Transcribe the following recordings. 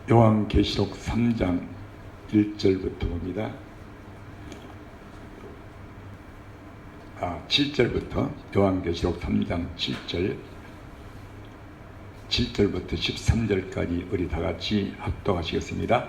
요한계시록 3장 1절부터 봅니다. 7절부터 요한계시록 3장 7절부터 13절까지 우리 다 같이 합독하시겠습니다.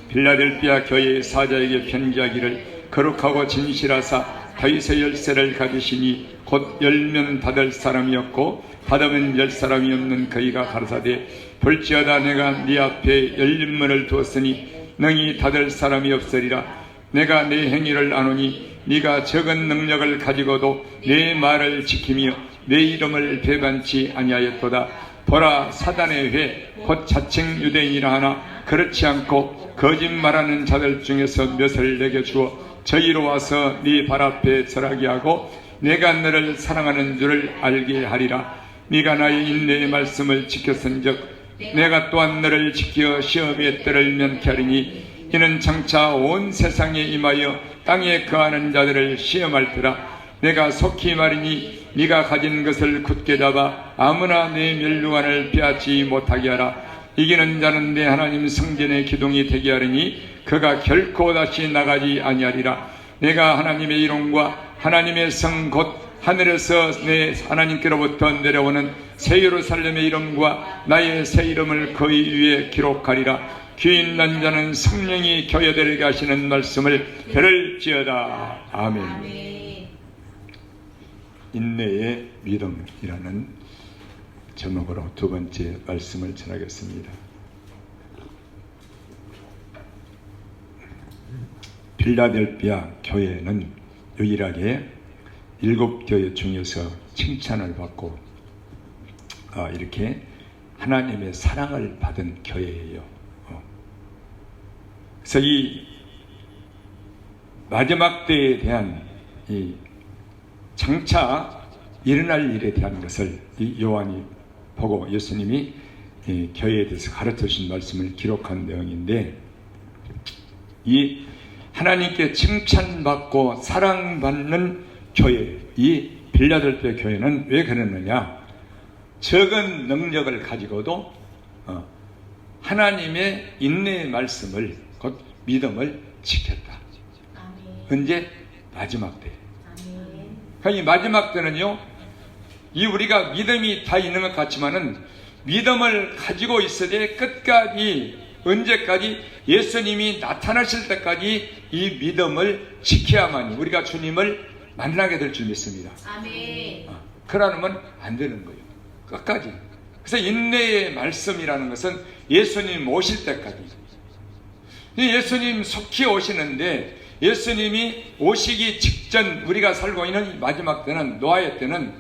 빌라델비아 교회의 사자에게 편지하기를 거룩하고 진실하사 다윗의 열쇠를 가지시니 곧 열면 닫을 사람이었고 닫으면 열 사람이 없는 그이가 가라사대 볼지어다 내가 네 앞에 열린 문을 두었으니 능히 닫을 사람이 없으리라. 내가 네 행위를 아노니 네가 적은 능력을 가지고도 내 말을 지키며 내 이름을 배반치 아니하였도다. 보라, 사단의 회 곧 자칭 유대인이라 하나 그렇지 않고 거짓말하는 자들 중에서 몇을 내게 주어 저희로 와서 네 발 앞에 절하게 하고 내가 너를 사랑하는 줄을 알게 하리라. 네가 나의 인내의 말씀을 지켰은즉 내가 또한 너를 지켜 시험의 때를 면케 하리니 이는 장차 온 세상에 임하여 땅에 거하는 자들을 시험할 테라. 내가 속히 말이니 네가 가진 것을 굳게 잡아 아무나 내 멸류관을 빼앗지 못하게 하라. 이기는 자는 내 하나님 성전의 기둥이 되게 하리니 그가 결코 다시 나가지 아니하리라. 내가 하나님의 이름과 하나님의 성 곧 하늘에서 내 하나님께로부터 내려오는 새 예루살렘의 이름과 나의 새 이름을 그 위에 기록하리라. 귀 있는 자는 성령이 교회들에게 하시는 말씀을 들을지어다. 아멘. 인내의 믿음이라는 제목으로 두 번째 말씀을 전하겠습니다. 빌라델비아 교회는 유일하게 7교회 중에서 칭찬을 받고 이렇게 하나님의 사랑을 받은 교회예요. 그래서 이 마지막 때에 대한 이 장차 일어날 일에 대한 것을 이 요한이 보고 예수님이 이 교회에 대해서 가르쳐 주신 말씀을 기록한 내용인데, 이 하나님께 칭찬받고 사랑받는 교회, 이 빌라델비아 교회는 왜 그러느냐? 적은 능력을 가지고도 하나님의 인내의 말씀을 곧 믿음을 지켰다. 언제? 마지막 때. 이 마지막 때는요, 이 우리가 믿음이 다 있는 것 같지만은 믿음을 가지고 있어야 돼. 끝까지, 언제까지? 예수님이 나타나실 때까지 이 믿음을 지켜야만 우리가 주님을 만나게 될 줄 믿습니다. 아멘. 그러면 안 되는 거예요. 끝까지. 그래서 인내의 말씀이라는 것은 예수님 오실 때까지. 예수님 속히 오시는데, 예수님이 오시기 직전 우리가 살고 있는 마지막 때는, 노아의 때는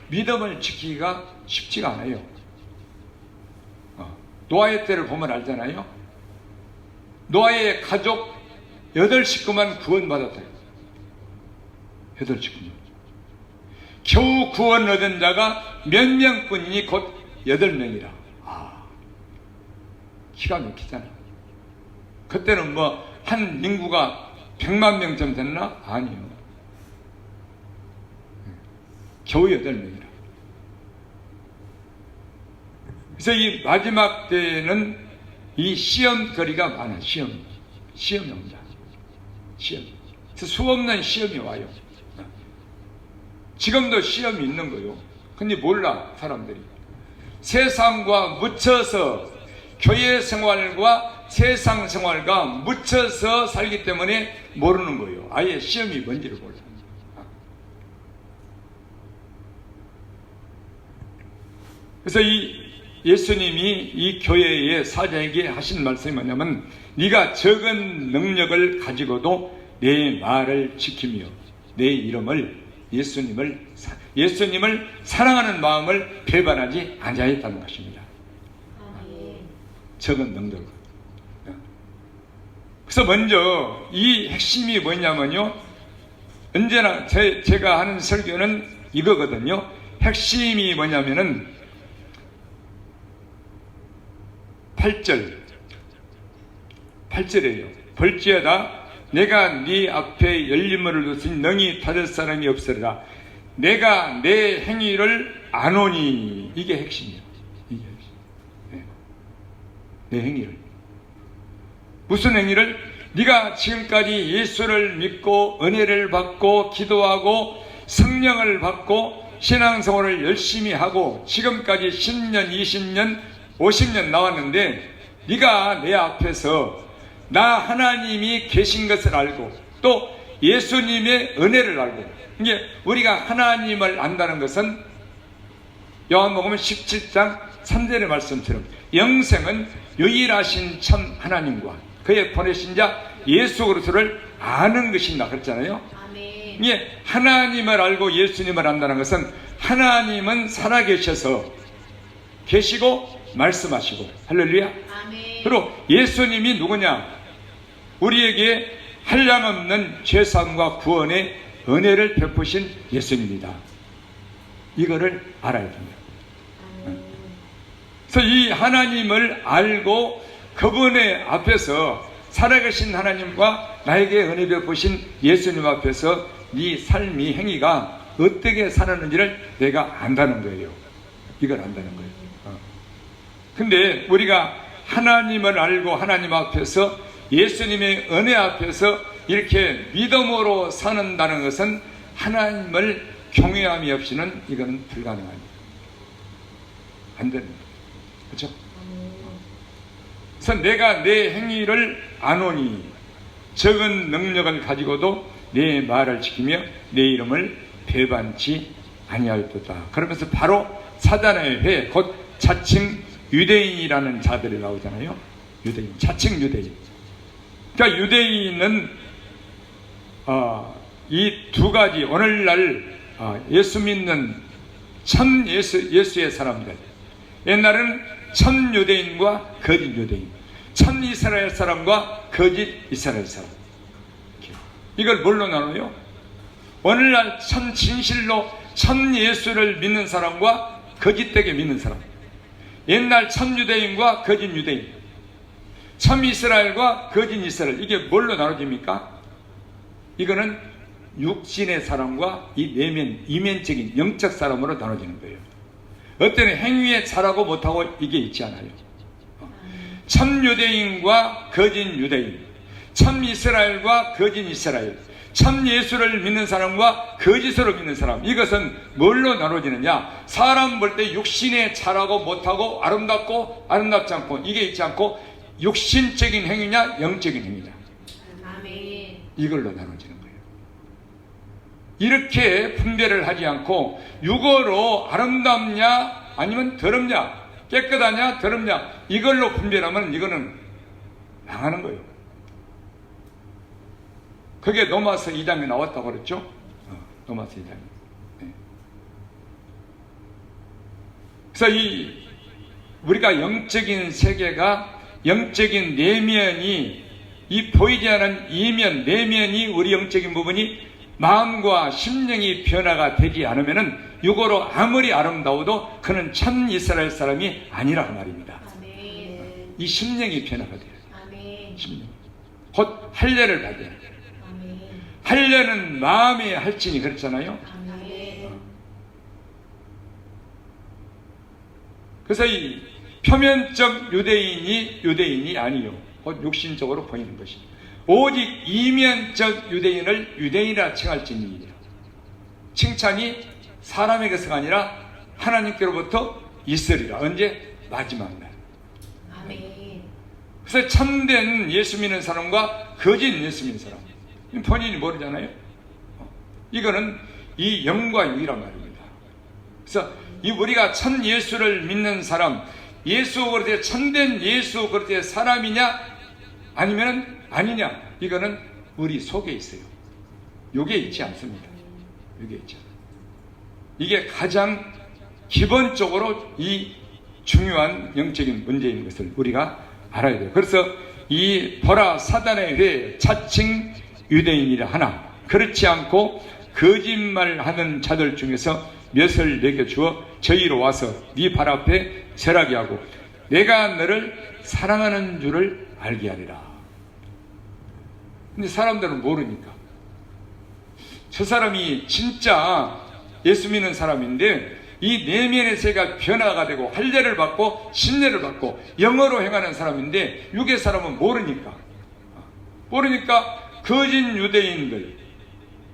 믿음을 지키기가 쉽지가 않아요. 노아의 때를 보면 알잖아요. 노아의 가족 8식구만 구원받았다. 8식구만. 겨우 구원 얻은 자가 몇 명뿐이니 곧 8명이라. 기가 막히잖아. 그때는 한 인구가 100만 명쯤 됐나? 아니요. 겨우 8명이라. 그래서 이 마지막 때에는 이 시험거리가 많아. 시험이 옵니다. 시험. 그래서 수없는 시험이 와요. 지금도 시험이 있는 거요. 근데 몰라, 사람들이. 세상과 묻혀서, 교회 생활과 세상 생활과 묻혀서 살기 때문에 모르는 거예요. 아예 시험이 뭔지를 몰라. 그래서 이 예수님이 이 교회의 사자에게 하신 말씀이 뭐냐면, 네가 적은 능력을 가지고도 내 말을 지키며 내 이름을, 예수님을 사랑하는 마음을 배반하지 아니하였다는 것입니다. 적은 능력을. 그래서 먼저 이 핵심이 뭐냐면요, 언제나 제가 하는 설교는 이거거든요. 핵심이 뭐냐면은 8절이에요. 볼지어다 내가 네 앞에 열린 문을 뒀으니 능히 닫을 사람이 없으리라. 내가 내 행위를 아노니. 이게 핵심이에요. 이게 핵심. 내 행위를. 무슨 행위를? 네가 지금까지 예수를 믿고 은혜를 받고 기도하고 성령을 받고 신앙생활을 열심히 하고 지금까지 10년, 20년, 50년 나왔는데 네가 내 앞에서 나 하나님이 계신 것을 알고 또 예수님의 은혜를 알고, 이게 우리가 하나님을 안다는 것은 요한복음 17장 3절의 말씀처럼 영생은 유일하신 참 하나님과 그의 보내신 자 예수 그리스도를 아는 것이다 그랬잖아요. 아멘. 이게 하나님을 알고 예수님을 안다는 것은 하나님은 살아계셔서 계시고 말씀하시고, 할렐루야. 아멘. 그리고 예수님이 누구냐? 우리에게 한량없는 죄사함과 구원의 은혜를 베푸신 예수님입니다. 이거를 알아야 됩니다. 그래서 이 하나님을 알고 그분의 앞에서 살아계신 하나님과 나에게 은혜 베푸신 예수님 앞에서 네 삶이 행위가 어떻게 살았는지를 내가 안다는 거예요. 이걸 안다는 거예요. 근데 우리가 하나님을 알고 하나님 앞에서 예수님의 은혜 앞에서 이렇게 믿음으로 사는다는 것은 하나님을 경외함이 없이는 이거는 불가능합니다. 안 됩니다. 그렇죠? 그래서 내가 내 행위를 아노니 적은 능력을 가지고도 내 말을 지키며 내 이름을 배반치 아니하였도다. 그러면서 바로 사단의 회, 곧 자칭 유대인이라는 자들이 나오잖아요. 유대인, 자칭 유대인. 그러니까 유대인은 이 두 가지, 오늘날 예수 믿는 참 예수의 사람들, 옛날에는 참 유대인과 거짓 유대인, 참 이스라엘 사람과 거짓 이스라엘 사람, 이걸 뭘로 나눠요? 오늘날 참 진실로 참 예수를 믿는 사람과 거짓되게 믿는 사람, 옛날 참 유대인과 거짓 유대인, 참 이스라엘과 거짓 이스라엘, 이게 뭘로 나눠집니까? 이거는 육신의 사람과 이 내면, 이면적인 영적 사람으로 나눠지는 거예요. 어떤 행위에 잘하고 못하고 이게 있지 않아요. 참 유대인과 거짓 유대인, 참 이스라엘과 거짓 이스라엘, 참 예수를 믿는 사람과 거짓으로 믿는 사람, 이것은 뭘로 나눠지느냐? 사람 볼 때 육신에 잘하고 못하고 아름답고 아름답지 않고 이게 있지 않고 육신적인 행위냐 영적인 행위냐, 아멘. 이걸로 나눠지는 거예요. 이렇게 분별을 하지 않고 육어로 아름답냐 아니면 더럽냐, 깨끗하냐 더럽냐, 이걸로 분별하면 이거는 망하는 거예요. 그게 로마서 2장에 나왔다고 그랬죠? 로마서 2장에. 네. 그래서 우리가 영적인 세계가, 영적인 내면이, 이 보이지 않은 이면, 내면이, 우리 영적인 부분이 마음과 심령이 변화가 되지 않으면은 육으로 아무리 아름다워도 그는 참 이스라엘 사람이 아니라고 말입니다. 아멘. 이 심령이 변화가 돼요. 아멘. 심령. 곧 할례를 받아야 돼요. 아멘. 할례는 마음의 할진이 그렇잖아요. 아멘. 그래서 이 표면적 유대인이 아니요, 곧 육신적으로 보이는 것이, 오직 이면적 유대인을 유대인이라 칭할지니라. 칭찬이 사람에게서가 아니라 하나님께로부터 있으리라. 언제? 마지막 날. 아멘. 그래서 참된 예수 믿는 사람과 거짓 예수 믿는 사람, 본인이 모르잖아요. 이거는 이 영과 육이란 말입니다. 그래서 우리가 참 예수를 믿는 사람, 예수 그릇의 참된 예수 그릇의 사람이냐 아니면 아니냐, 이거는 우리 속에 있어요. 요게 있지 않습니다. 요게 있지 않아요. 이게 가장 기본적으로 이 중요한 영적인 문제인 것을 우리가 알아야 돼요. 그래서 이 보라 사단의 회, 자칭 유대인이라 하나 그렇지 않고 거짓말하는 자들 중에서 몇을 내게 주어 저희로 와서 네 발 앞에 절하게 하고 내가 너를 사랑하는 줄을 알게 하리라. 근데 사람들은 모르니까, 저 사람이 진짜 예수 믿는 사람인데 이 내면의 세계가 변화가 되고 할례를 받고 신례를 받고 영어로 행하는 사람인데 육의 사람은 모르니까 그러니까 거짓 유대인들,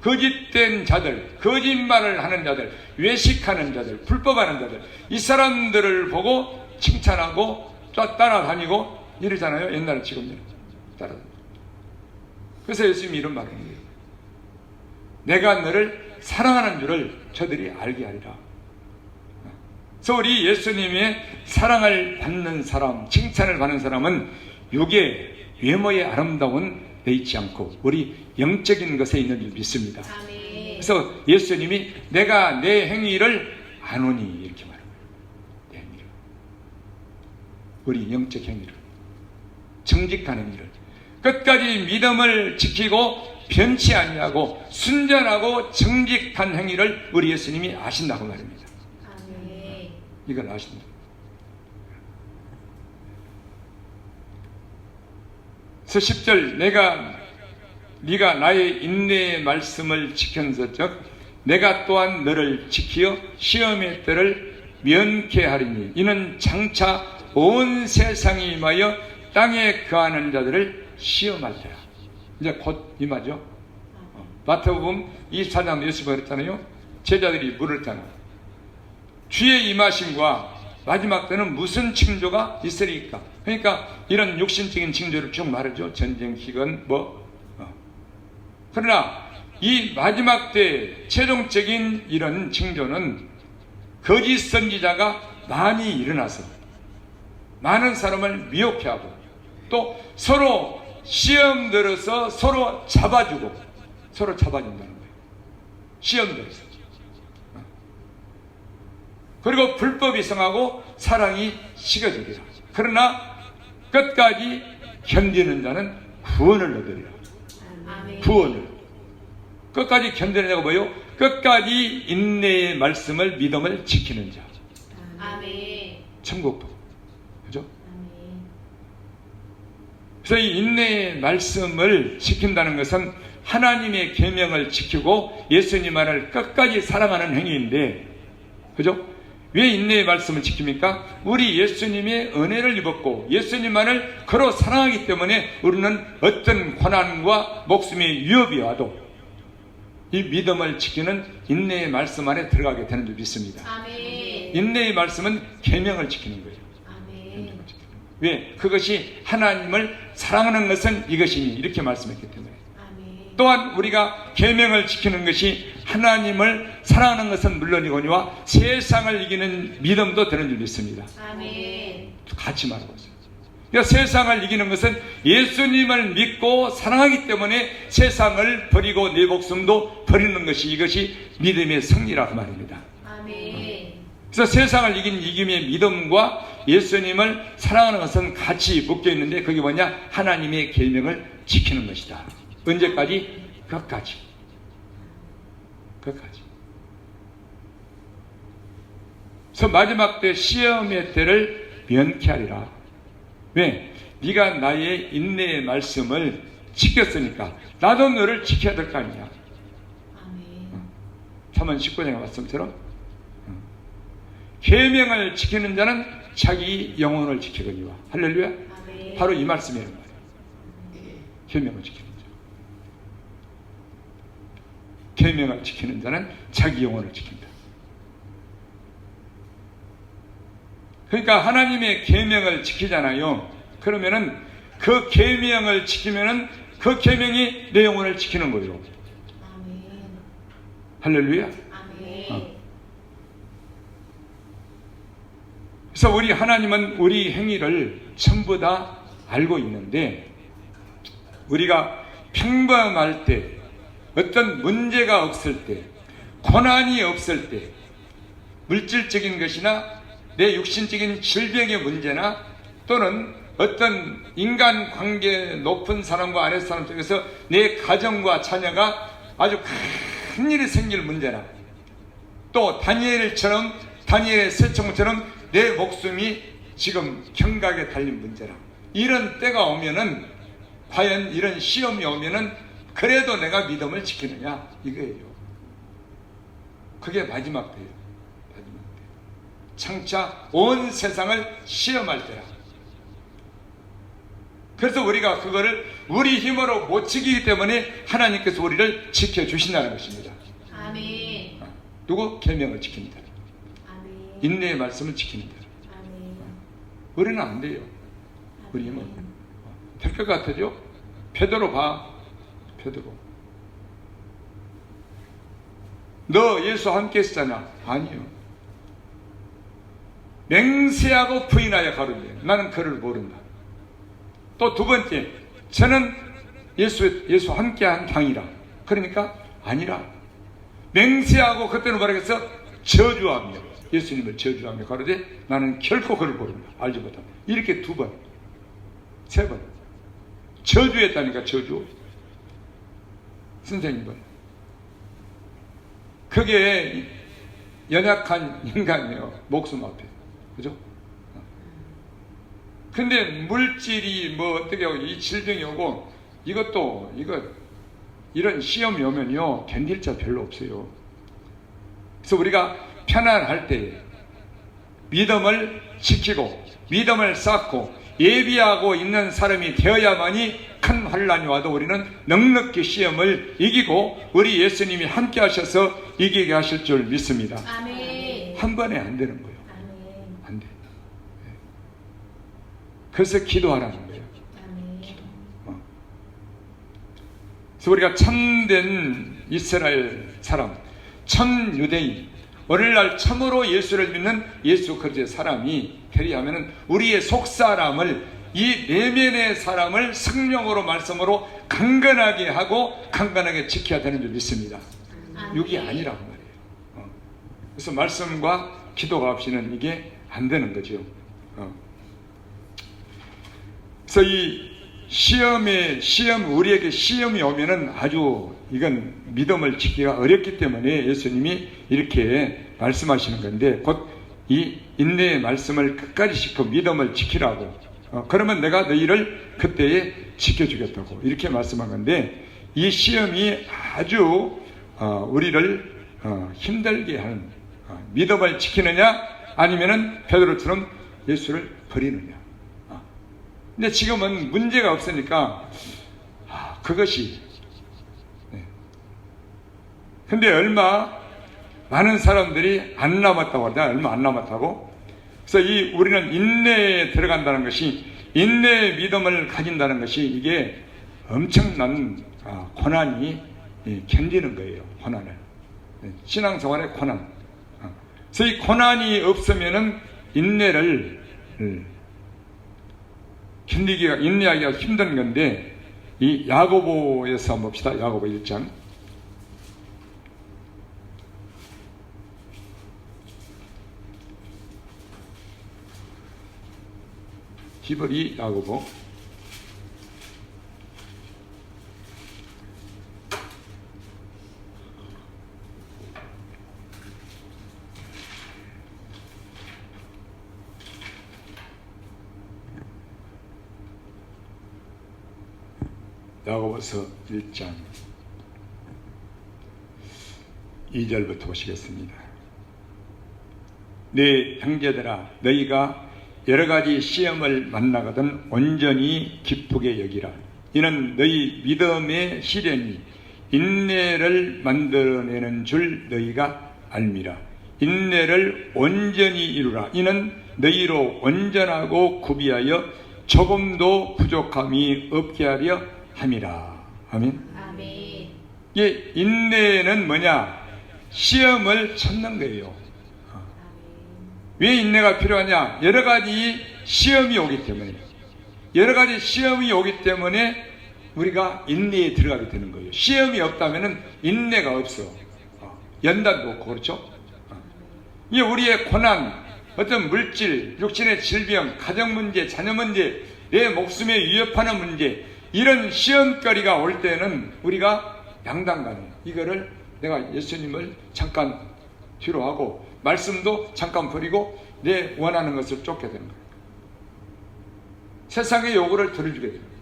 거짓된 자들, 거짓말을 하는 자들, 외식하는 자들, 불법하는 자들, 이 사람들을 보고 칭찬하고 따라다니고 이러잖아요. 옛날에 지금요. 따라다니고. 그래서 예수님이 이런 말을 합니다. 내가 너를 사랑하는 줄을 저들이 알게 하리라. 그래서 우리 예수님의 사랑을 받는 사람, 칭찬을 받는 사람은 육의 외모의 아름다운 데 있지 않고 우리 영적인 것에 있는 줄 믿습니다. 아멘. 그래서 예수님이 내가 내 행위를 아노니 이렇게 말합니다. 내 행위를, 우리 영적 행위를, 정직한 행위를, 끝까지 믿음을 지키고 변치 아니하고 순전하고 정직한 행위를 우리 예수님이 아신다고 말입니다. 아멘. 이걸 아신다. 그래서 10절 네가 나의 인내의 말씀을 지켰은즉 내가 또한 너를 지키어 시험의 때를 면케 하리니 이는 장차 온 세상이 임하여 땅에 거하는 자들을 시험할 때라. 이제 곧 임하죠. 마태복음 24장 예수가 그랬잖아요. 제자들이 물었잖아요. 주의 임하심과 마지막 때는 무슨 징조가 있으리까? 그러니까 이런 육신적인 징조를 쭉 말하죠. 전쟁, 기근, 그러나 이 마지막 때 최종적인 이런 징조는 거짓 선지자가 많이 일어나서 많은 사람을 미혹해 하고 또 서로 시험 들어서 서로 잡아주고 서로 잡아준다는 거예요. 시험 들어서. 그리고 불법이 성하고 사랑이 식어지리라. 그러나 끝까지 견디는 자는 구원을 얻으리라. 아멘. 구원을. 끝까지 견디는 자가 뭐요? 끝까지 인내의 말씀을 믿음을 지키는 자. 아멘. 천국도. 그죠? 아멘. 그래서 이 인내의 말씀을 지킨다는 것은 하나님의 계명을 지키고 예수님만을 끝까지 사랑하는 행위인데, 그죠? 왜 인내의 말씀을 지킵니까? 우리 예수님의 은혜를 입었고 예수님만을 걸어 사랑하기 때문에 우리는 어떤 고난과 목숨의 위협이 와도 이 믿음을 지키는 인내의 말씀 안에 들어가게 되는 줄 믿습니다. 아멘. 인내의 말씀은 계명을 지키는 거예요. 아멘. 왜? 그것이 하나님을 사랑하는 것은 이것이니 이렇게 말씀했기 때문에. 아멘. 또한 우리가 계명을 지키는 것이 하나님을 사랑하는 것은 물론이거니와 세상을 이기는 믿음도 되는 줄 믿습니다. 아멘. 같이 말하고 있어요. 그러니까 세상을 이기는 것은 예수님을 믿고 사랑하기 때문에 세상을 버리고 내 목숨도 버리는 것이 이것이 믿음의 승리라고 말입니다. 아멘. 그래서 세상을 이긴 이김의 믿음과 예수님을 사랑하는 것은 같이 묶여 있는데 그게 뭐냐? 하나님의 계명을 지키는 것이다. 언제까지? 끝까지. 끝까지. 그래서 마지막 때 시험의 때를 면케하리라. 왜? 네가 나의 인내의 말씀을 지켰으니까 나도 너를 지켜야 될 거 아니냐. 아멘. 3번 19장의 말씀처럼 계명을 지키는 자는 자기 영혼을 지키거니와. 할렐루야. 아멘. 바로 이 말씀이란 말이에요. 계명을 지키는 자. 계명을 지키는 자는 자기 영혼을 지킨다. 그러니까 하나님의 계명을 지키잖아요. 그러면은 그 계명을 지키면은 그 계명이 내 영혼을 지키는 거예요. 아멘. 할렐루야. 아멘. 그래서 우리 하나님은 우리 행위를 전부 다 알고 있는데 우리가 평범할 때 어떤 문제가 없을 때 고난이 없을 때 물질적인 것이나 내 육신적인 질병의 문제나 또는 어떤 인간관계 높은 사람과 아래 사람 속에서 내 가정과 자녀가 아주 큰 일이 생길 문제나 또 다니엘의 새총처럼 내 목숨이 지금 경각에 달린 문제라 이런 때가 오면은 과연 이런 시험이 오면은 그래도 내가 믿음을 지키느냐 이거예요. 그게 마지막 때예요. 마지막 때. 장차 온 세상을 시험할 때라. 그래서 우리가 그거를 우리 힘으로 못 지키기 때문에 하나님께서 우리를 지켜주신다는 것입니다. 아멘. 누구? 계명을 지킵니다. 아멘. 인내의 말씀을 지킵니다. 아멘. 우리는 안 돼요. 우리 힘은 될 것 같아요? 베드로 봐. 베드로. 너 예수 함께 했잖아. 아니요. 맹세하고 부인하여 가로되 나는 그를 모른다. 또 두 번째, 저는 예수 함께한 당이라. 그러니까 아니라. 맹세하고 그때는 뭐라겠어? 저주하며 예수님을 저주하며 가로되 나는 결코 그를 모른다. 알지 못한다. 이렇게 두 번, 세 번 저주했다니까. 저주. 선생님은 그게 연약한 인간이에요. 목숨 앞에. 그죠? 근데 물질이 뭐 어떻게 하고 이 질병이 오고 이것도 이런 시험이 오면요 견딜 자 별로 없어요. 그래서 우리가 편안할 때 믿음을 지키고 믿음을 쌓고 예비하고 있는 사람이 되어야만이 큰 환난이 와도 우리는 넉넉히 시험을 이기고 우리 예수님이 함께 하셔서 이기게 하실 줄 믿습니다. 아멘. 한 번에 안 되는 거예요. 아멘. 안 돼. 그래서 기도하라는 거예요. 아멘. 그래서 우리가 참된 이스라엘 사람, 참 유대인, 오늘날 참으로 예수를 믿는 예수 그리스도의 사람이 되리하면은 우리의 속사람을 이 내면의 사람을 성령으로 말씀으로 강건하게 하고 강건하게 지켜야 되는 줄 믿습니다. 아멘. 육이 아니란 말이에요. 그래서 말씀과 기도가 없이는 이게 안 되는 거죠. 그래서 이 우리에게 시험이 오면은 아주 이건 믿음을 지키기가 어렵기 때문에 예수님이 이렇게 말씀하시는 건데 곧 이 인내의 말씀을 끝까지 지켜 믿음을 지키라고. 그러면 내가 너희를 그때에 지켜주겠다고 이렇게 말씀한 건데 이 시험이 아주 우리를 힘들게 하는 믿음을 지키느냐 아니면은 베드로처럼 예수를 버리느냐. 근데 지금은 문제가 없으니까 그것이 근데 얼마 많은 사람들이 안 남았다고 하다. 얼마 안 남았다고. 그래서 우리는 인내에 들어간다는 것이 인내의 믿음을 가진다는 것이 이게 엄청난 고난이 견디는 거예요. 고난을. 신앙생활의 고난. 그래서 이 고난이 없으면은 인내를 인내하기가 힘든 건데 이 야고보에서 한번 봅시다. 야고보 1장. 히브리 야고보 야고보서 1장 2절부터 보시겠습니다. 네 형제들아 너희가 여러가지 시험을 만나거든 온전히 기쁘게 여기라. 이는 너희 믿음의 시련이 인내를 만들어내는 줄 너희가 알미라. 인내를 온전히 이루라. 이는 너희로 온전하고 구비하여 조금도 부족함이 없게 하려 함이라. 아멘. 아멘. 이 인내는 뭐냐? 시험을 참는 거예요. 왜 인내가 필요하냐? 여러 가지 시험이 오기 때문에. 여러 가지 시험이 오기 때문에 우리가 인내에 들어가게 되는 거예요. 시험이 없다면 인내가 없어. 연단도 없고, 그렇죠? 이 우리의 고난, 어떤 물질, 육신의 질병, 가정 문제, 자녀 문제, 내 목숨에 위협하는 문제, 이런 시험거리가 올 때는 우리가 양당간에 이거를 내가 예수님을 잠깐 뒤로 하고 말씀도 잠깐 버리고 내 원하는 것을 쫓게 되는 거예요. 세상의 요구를 들어주게 되는 거예요.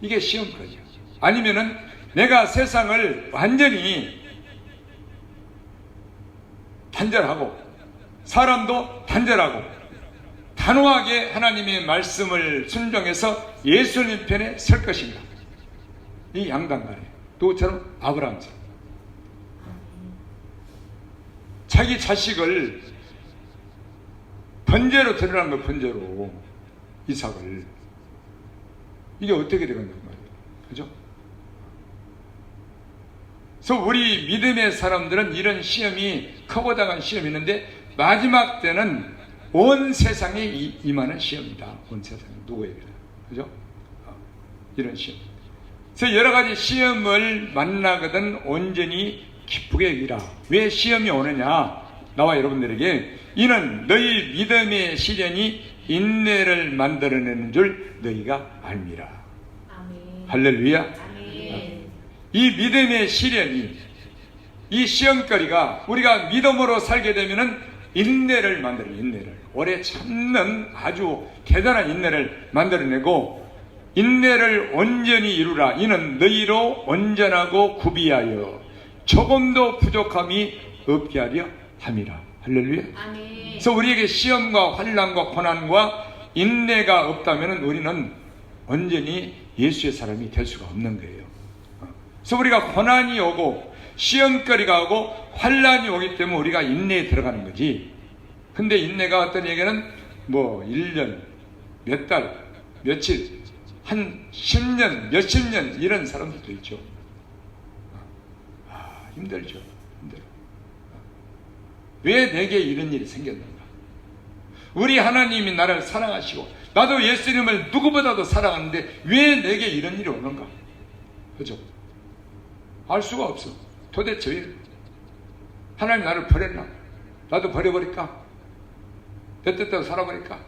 이게 시험거리예요. 아니면은 내가 세상을 완전히 단절하고 사람도 단절하고 단호하게 하나님의 말씀을 순종해서 예수님 편에 설 것인가? 이 양단간에 누구처럼? 아브라함처럼 자기 자식을 번제로 드리라는 거, 번제로 이삭을. 이게 어떻게 되겠냐고 말이에요. 그죠? 그래서 우리 믿음의 사람들은 이런 시험이 크고 작은 시험이 있는데 마지막 때는 온 세상에 임하는 시험이다. 온 세상에 누구에게나. 그죠? 이런 시험. 그래서 여러 가지 시험을 만나거든 온전히 기쁘게 여기라. 왜 시험이 오느냐? 나와 여러분들에게 이는 너희 믿음의 시련이 인내를 만들어내는 줄 너희가 알미라. 아멘. 할렐루야. 아멘. 이 믿음의 시련이, 이 시험거리가 우리가 믿음으로 살게 되면은 인내를 만들어요. 인내를 오래 참는 아주 대단한 인내를 만들어내고, 인내를 온전히 이루라. 이는 너희로 온전하고 구비하여 조금도 부족함이 없게 하려 함이라. 할렐루야. 아멘. 그래서 우리에게 시험과 환난과 고난과 인내가 없다면 우리는 온전히 예수의 사람이 될 수가 없는 거예요. 그래서 우리가 고난이 오고 시험거리가 오고 환난이 오기 때문에 우리가 인내에 들어가는 거지. 근데 인내가 어떤 얘기는 뭐 1년, 몇 달, 며칠, 한 10년, 몇십 년 이런 사람들도 있죠. 힘들죠. 힘들어. 왜 내게 이런 일이 생겼는가? 우리 하나님이 나를 사랑하시고 나도 예수님을 누구보다도 사랑하는데 왜 내게 이런 일이 오는가? 그죠? 알 수가 없어. 도대체 왜? 하나님 나를 버렸나? 나도 버려버릴까? 내 뜻대로 살아버릴까?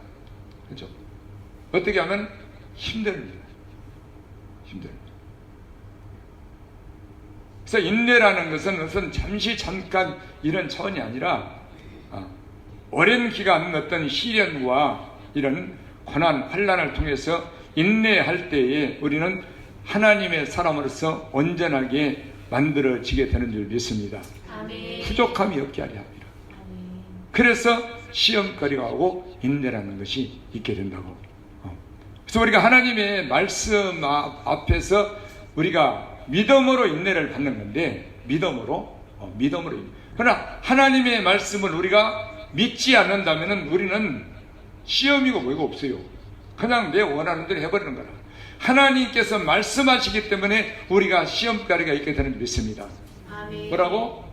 그죠? 어떻게 하면 힘듭니다. 힘듭니다. 그래서 인내라는 것은 잠시 잠깐 이런 차원이 아니라 오랜 기간 어떤 시련과 이런 고난, 환난을 통해서 인내할 때에 우리는 하나님의 사람으로서 온전하게 만들어지게 되는 줄 믿습니다. 아멘. 부족함이 없게 하려 합니다. 아멘. 그래서 시험거리가 오고 인내라는 것이 있게 된다고. 그래서 우리가 하나님의 말씀 앞에서 우리가 믿음으로 인내를 받는 건데, 믿음으로. 그러나 하나님의 말씀을 우리가 믿지 않는다면 우리는 시험이고 뭐고 없어요. 그냥 내 원하는 대로 해버리는 거라. 하나님께서 말씀하시기 때문에 우리가 시험거리가 있게 되는 줄 믿습니다. 아멘. 뭐라고?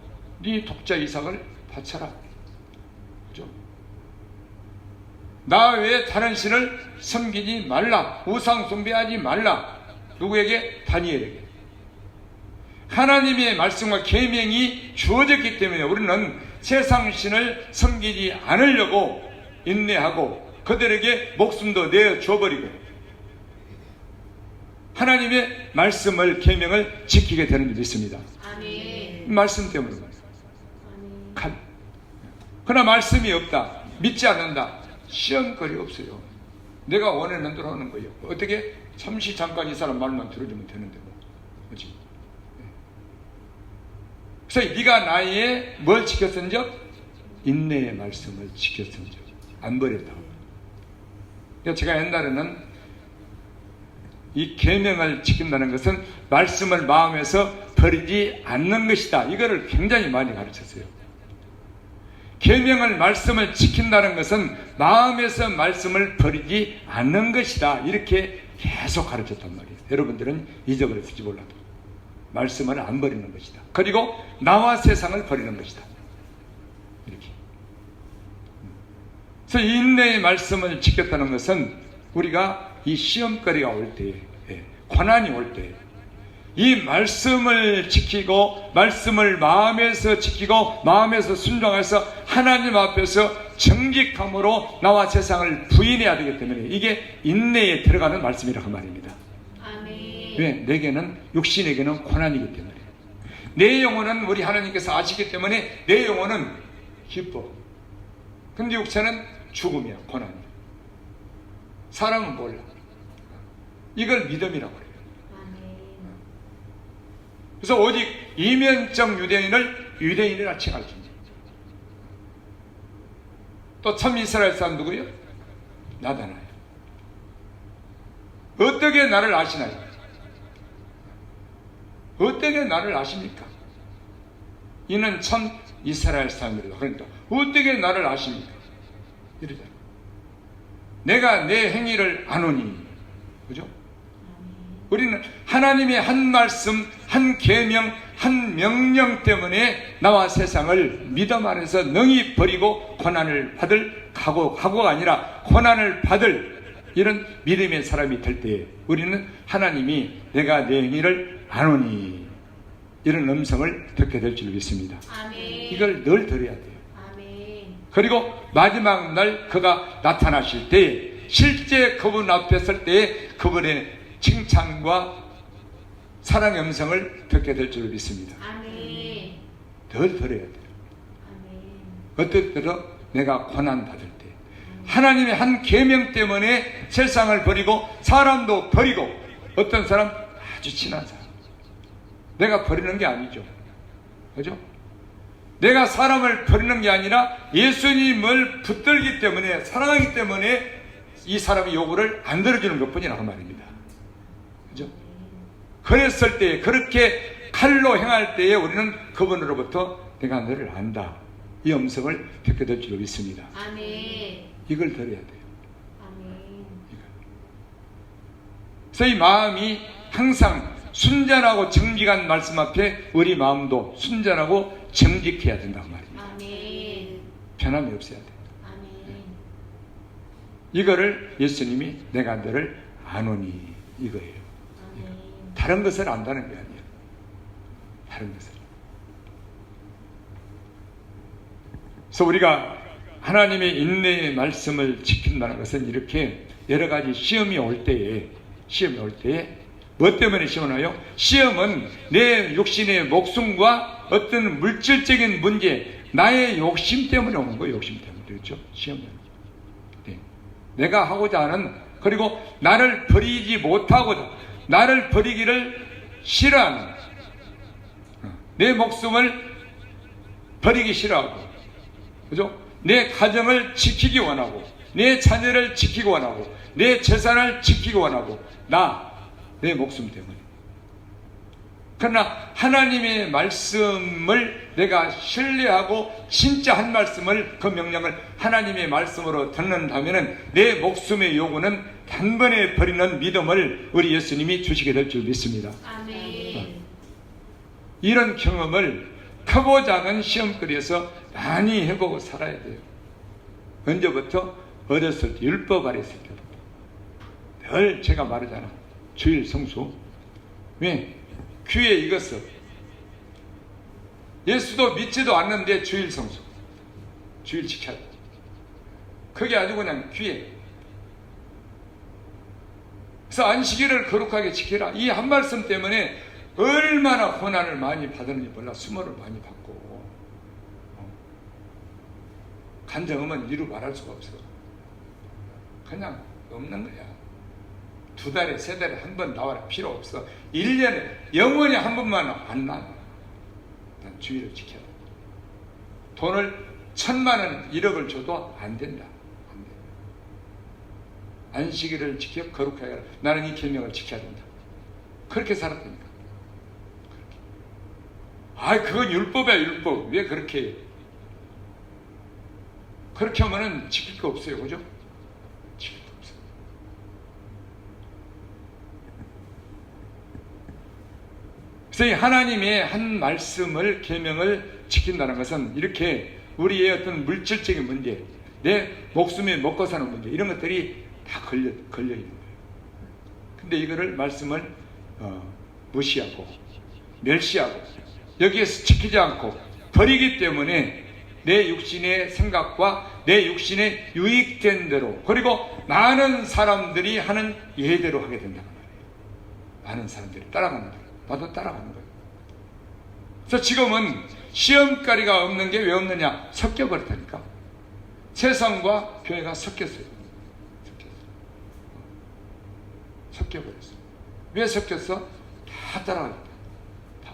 네 독자 이삭을 바쳐라. 그죠? 나 외에 다른 신을 섬기지 말라. 우상 숭배하지 말라. 누구에게? 다니엘에게. 하나님의 말씀과 계명이 주어졌기 때문에 우리는 세상 신을 섬기지 않으려고 인내하고 그들에게 목숨도 내어줘버리고 하나님의 말씀을, 계명을 지키게 되는 줄 믿습니다. 아멘. 말씀 때문에. 아멘. 그러나 말씀이 없다, 믿지 않는다, 시험거리 없어요. 내가 원하는 대로 하는 거예요. 어떻게? 잠시 잠깐 이 사람 말만 들어주면 되는데 뭐. 그렇지? 그래서 네가 나의 뭘 지켰은적? 인내의 말씀을 지켰은적. 안 버렸다고. 그러니까 제가 옛날에는 이 계명을 지킨다는 것은 말씀을 마음에서 버리지 않는 것이다, 이거를 굉장히 많이 가르쳤어요. 계명을, 말씀을 지킨다는 것은 마음에서 말씀을 버리지 않는 것이다, 이렇게 계속 가르쳤단 말이에요. 여러분들은 잊어버렸을지 몰라도 말씀을 안 버리는 것이다. 그리고 나와 세상을 버리는 것이다, 이렇게. 그래서 인내의 말씀을 지켰다는 것은 우리가 이 시험거리가 올 때에, 고난이 올 때에 이 말씀을 지키고 말씀을 마음에서 지키고 마음에서 순종해서 하나님 앞에서 정직함으로 나와 세상을 부인해야 되기 때문에 이게 인내에 들어가는 말씀이라고 말입니다. 아멘. 왜? 내게는, 육신에게는 고난이기 때문에. 내 영혼은 우리 하나님께서 아시기 때문에 내 영혼은 기뻐. 근데 육체는 죽음이야, 고난이야. 사람은 몰라. 이걸 믿음이라고 그래요. 그래서 오직 이면적 유대인을 유대인이라 칭할 뿐이에요. 또 참 이스라엘 사람 누구예요? 나타나요. 어떻게 나를 아시나요? 어떻게 나를 아십니까? 이는 참 이스라엘 사람들이다. 그러니까 어떻게 나를 아십니까? 이러잖아요. 내가 내 행위를 아노니. 그죠? 우리는 하나님의 한 말씀, 한 계명, 한 명령 때문에 나와 세상을 믿음 안에서 능히 버리고 고난을 받을 각오가 아니라 고난을 받을 이런 믿음의 사람이 될 때에 우리는 하나님이 내가 내 행위를 아노니 이런 음성을 듣게 될 줄 믿습니다. 아멘. 이걸 늘 들어야 돼요. 아멘. 그리고 마지막 날 그가 나타나실 때에 실제 그분 앞에 설 때에 그분의 칭찬과 사랑의 음성을 듣게 될 줄 믿습니다. 아멘. 늘 들어야 돼요. 아멘. 어떨 때로 내가 고난받을 때 하나님의 한 계명 때문에 세상을 버리고 사람도 버리고 어떤 사람 아주 친한 사람 내가 버리는 게 아니죠. 그죠? 내가 사람을 버리는 게 아니라 예수님을 붙들기 때문에 사랑하기 때문에 이 사람의 요구를 안 들어주는 것뿐이라고 말입니다. 그죠? 그랬을 때 그렇게 칼로 행할 때에 우리는 그분으로부터 내가 너를 안다 이 음성을 듣게 될 줄 믿습니다. 아멘. 이걸 들어야 돼요. 아멘. 그래서 이 마음이 항상 순전하고 정직한 말씀 앞에 우리 마음도 순전하고 정직해야 된다고 말입니다. 아멘. 변함이 없어야 돼요. 아멘. 이거를 예수님이 내가 너를 아노니 이거예요. 아멘. 다른 것을 안다는 게 아니에요. 다른 것을. 그래서 우리가 하나님의 인내의 말씀을 지킨다는 것은 이렇게 여러 가지 시험이 올 때에 뭐 때문에 시험을 와요? 시험은 내 육신의 목숨과 어떤 물질적인 문제, 나의 욕심 때문에 오는 거예요. 욕심 때문에. 그렇죠? 시험은. 네. 내가 하고자 하는, 그리고 나를 버리지 못하고자, 나를 버리기를 싫어하는, 내 목숨을 버리기 싫어하고, 그죠? 내 가정을 지키기 원하고, 내 자녀를 지키기 원하고, 내 재산을 지키기 원하고, 내 목숨 때문에. 그러나 하나님의 말씀을 내가 신뢰하고 진짜 한 말씀을 그 명령을 하나님의 말씀으로 듣는다면 내 목숨의 요구는 단번에 버리는 믿음을 우리 예수님이 주시게 될 줄 믿습니다. 아멘. 이런 경험을 크고 작은 시험거리에서 많이 해보고 살아야 돼요. 언제부터? 어렸을 때, 율법 아랬을 때부터. 늘 제가 말하잖아. 주일 성수. 왜? 귀에 익었어. 예수도 믿지도 않는데 주일 성수. 주일 지켜야 돼. 그게 아주 그냥 귀에. 그래서 안식일을 거룩하게 지키라. 이 한 말씀 때문에 얼마나 고난을 많이 받았는지 몰라. 수모를 많이 받고. 간증하면 이루 말할 수가 없어. 그냥 없는 거야. 2달에 3달에 한 번 나와라. 필요 없어. 1년에 영원히 한 번만 안 나와. 난 주의를 지켜라. 돈을 1,000만 원 1억을 줘도 안 된다. 안 돼. 안식일을 지켜 거룩하게 하라. 나는 이 계명을 지켜야 된다. 그렇게 살았다니까. 그건 율법이야. 율법. 왜 그렇게 해? 그렇게 하면은 지킬 거 없어요. 그죠? 지킬 거 없어요. 그래서 이 하나님의 한 말씀을, 계명을 지킨다는 것은 이렇게 우리의 어떤 물질적인 문제, 내 목숨에 먹고 사는 문제, 이런 것들이 다 걸려 있는 거예요. 근데 이거를 말씀을 무시하고 멸시하고 여기에서 지키지 않고 버리기 때문에 내 육신의 생각과 내 육신의 유익된 대로, 그리고 많은 사람들이 하는 예대로 하게 된다는 말이에요. 많은 사람들이 따라가는 거예요. 나도 따라가는 거예요. 그래서 지금은 시험거리가 없는 게 왜 없느냐? 섞여버렸다니까. 세상과 교회가 섞였어요. 섞여버렸어. 왜 섞였어? 다 따라가니까. 다.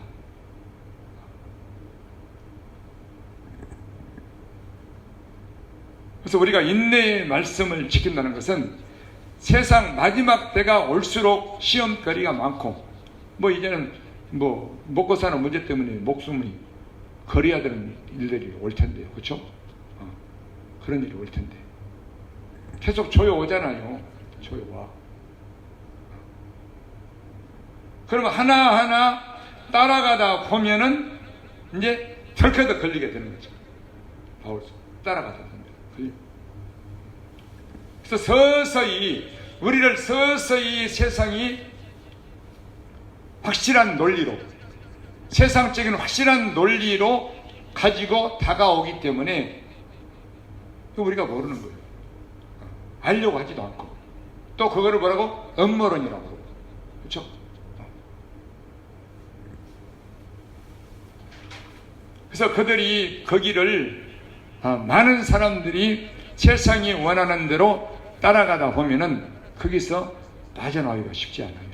그래서 그래서 우리가 인내의 말씀을 지킨다는 것은 세상 마지막 때가 올수록 시험거리가 많고 이제는 먹고 사는 문제 때문에 목숨이 걸어야 되는 일들이 올 텐데요. 그렇죠? 그런 일이 올 텐데 계속 조여오잖아요. 조여와. 그러면 하나하나 따라가다 보면은 이제 덜커덕 걸리게 되는 거죠. 바울서 따라가다 보면. 그래서 우리를 서서히 세상이 확실한 논리로, 세상적인 확실한 논리로 가지고 다가오기 때문에 우리가 모르는 거예요. 알려고 하지도 않고. 또 그거를 뭐라고? 음모론이라고 그러고. 그렇죠? 그래서 그들이 거기를 많은 사람들이 세상이 원하는 대로 따라가다 보면은 거기서 빠져나오기가 쉽지 않아요.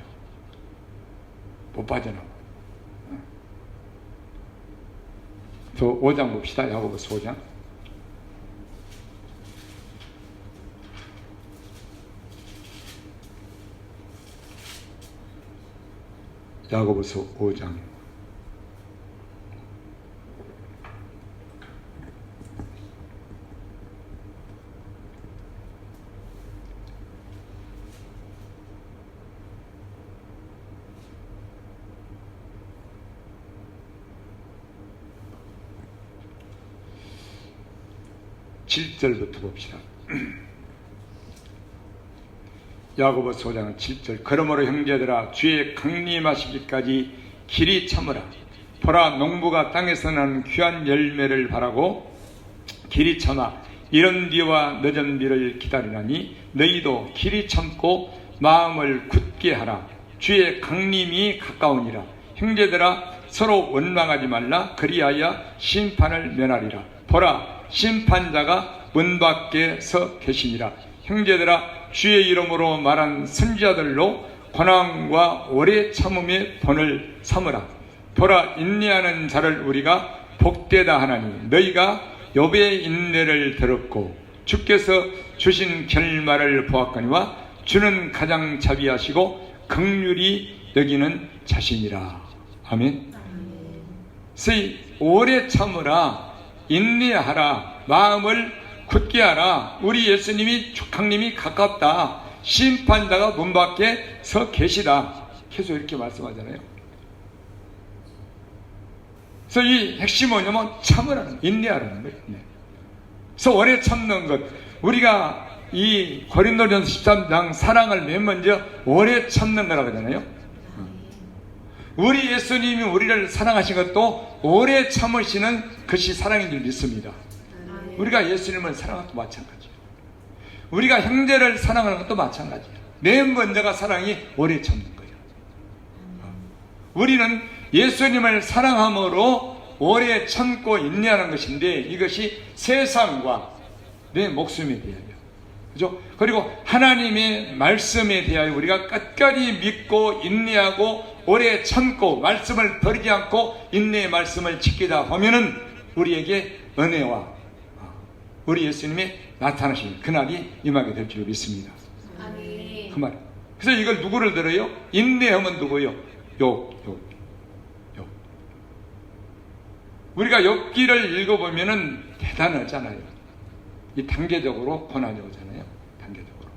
못 빠져나와. 또 5장 봅시다. 야고보서 5장. 야고보서 5장. 칠 절부터 봅시다. 야고보서 5장 7절. 그러므로 형제들아 주의 강림하시기까지 길이 참으라. 보라 농부가 땅에서 나는 귀한 열매를 바라고 길이 참아 이른 비와 늦은 비를 기다리나니 너희도 길이 참고 마음을 굳게 하라. 주의 강림이 가까우니라. 형제들아 서로 원망하지 말라. 그리하여 심판을 면하리라. 보라 심판자가 문 밖에 서 계시니라. 형제들아 주의 이름으로 말한 선지자들로 고난과 오래 참음의 본을 삼으라. 보라 인내하는 자를 우리가 복되다 하나니 너희가 욥의 인내를 들었고 주께서 주신 결말을 보았거니와 주는 가장 자비하시고 긍휼히 여기는 자신이라. 아멘. 그래서 오래 참으라. 인내하라. 마음을 굳게 하라. 우리 예수님이 강림이 가깝다. 심판자가 문 밖에 서 계시다. 계속 이렇게 말씀하잖아요. 그래서 이 핵심은 뭐냐면 참으라는, 인내하라는 거예요. 그래서 오래 참는 것. 우리가 이 고린도전서 13장 사랑을 맨 먼저 오래 참는 거라고 하잖아요. 우리 예수님이 우리를 사랑하신 것도 오래 참으시는 것이 사랑인 줄 믿습니다. 우리가 예수님을 사랑하는 것도 마찬가지예요. 우리가 형제를 사랑하는 것도 마찬가지예요. 맨 먼저가 사랑이 오래 참는 거예요. 우리는 예수님을 사랑함으로 오래 참고 인내하는 것인데 이것이 세상과 내 목숨에 대하여, 그죠? 그리고 하나님의 말씀에 대하여 우리가 끝까지 믿고 인내하고 오래 참고 말씀을 버리지 않고 인내의 말씀을 지키다 보면은 우리에게 은혜와 우리 예수님의 나타나시는 그날이 임하게 될 줄 믿습니다. 아멘. 그 말. 그래서 이걸 누구를 들어요? 인내하면 누구요? 욥. 우리가 욥기를 읽어보면은 대단하잖아요. 이 단계적으로 고난이 오잖아요. 단계적으로.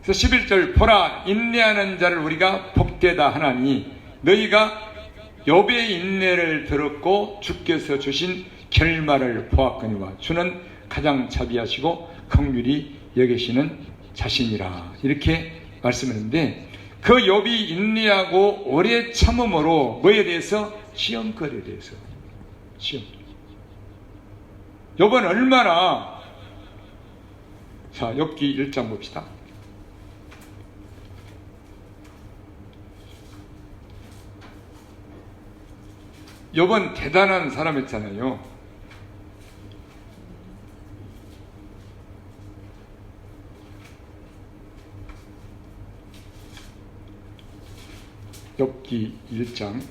그래서 11절 보라 인내하는 자를 우리가 복되다 하나니 너희가 욥의 인내를 들었고 주께서 주신 결말을 보았거니와 주는 가장 자비하시고 긍휼히 여기시는 자신이라. 이렇게 말씀했는데 그 욥이 인내하고 오래 참음으로 뭐에 대해서? 시험거리에 대해서. 시험. 욥은 얼마나, 자 욥기 1장 봅시다. 욥은 대단한 사람이었잖아요. 욥기 1장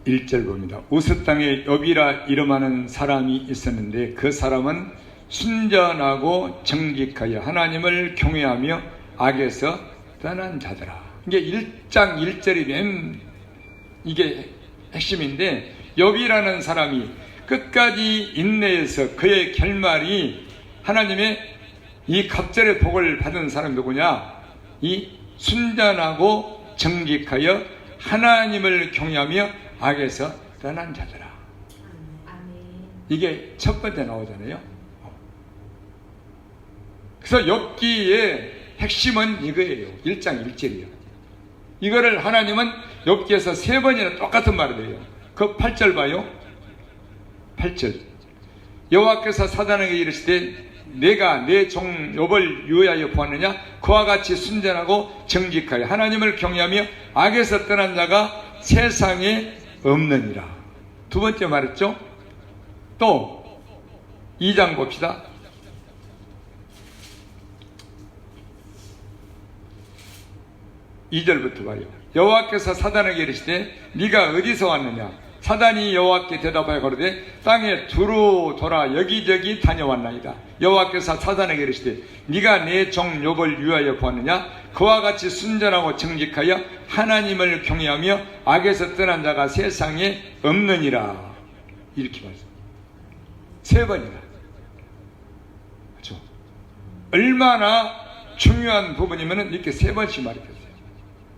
1절 봅니다. 우스 땅에 욥이라 이름하는 사람이 있었는데 그 사람은 순전하고 정직하여 하나님을 경외하며 악에서 떠난 자더라. 이게 1장 1절이 된 이게 핵심인데, 욥이라는 사람이 끝까지 인내해서 그의 결말이 하나님의 이 갑절의 복을 받은 사람이 누구냐? 이 순전하고 정직하여 하나님을 경외하며 악에서 떠난 자더라. 아멘. 이게 첫 번째 나오잖아요. 그래서 욥기의 핵심은 이거예요. 1장 1절이요. 이거를 하나님은 욥기에서 3번이나 똑같은 말을 해요. 그 8절 봐요. 8절. 여호와께서 사단에게 이르시되 내가 내 종 욥을 유하여 보았느냐? 그와 같이 순전하고 정직하여 하나님을 경외하며 악에서 떠난 자가 세상에 없느니라. 두 번째 말했죠. 또 2장 봅시다. 2절부터 봐요. 여호와께서 사단에게 이르시되 네가 어디서 왔느냐? 사단이 여호와께 대답하여 가로되 땅에 두루 돌아 여기저기 다녀왔나이다. 여호와께서 사단에게 이르시되 네가 내 종 욥을 유하여 보았느냐? 그와 같이 순전하고 정직하여 하나님을 경외하며 악에서 떠난 자가 세상에 없느니라. 이렇게 말씀. 3번이나. 그렇죠? 얼마나 중요한 부분이면은 이렇게 3번씩 말했어요.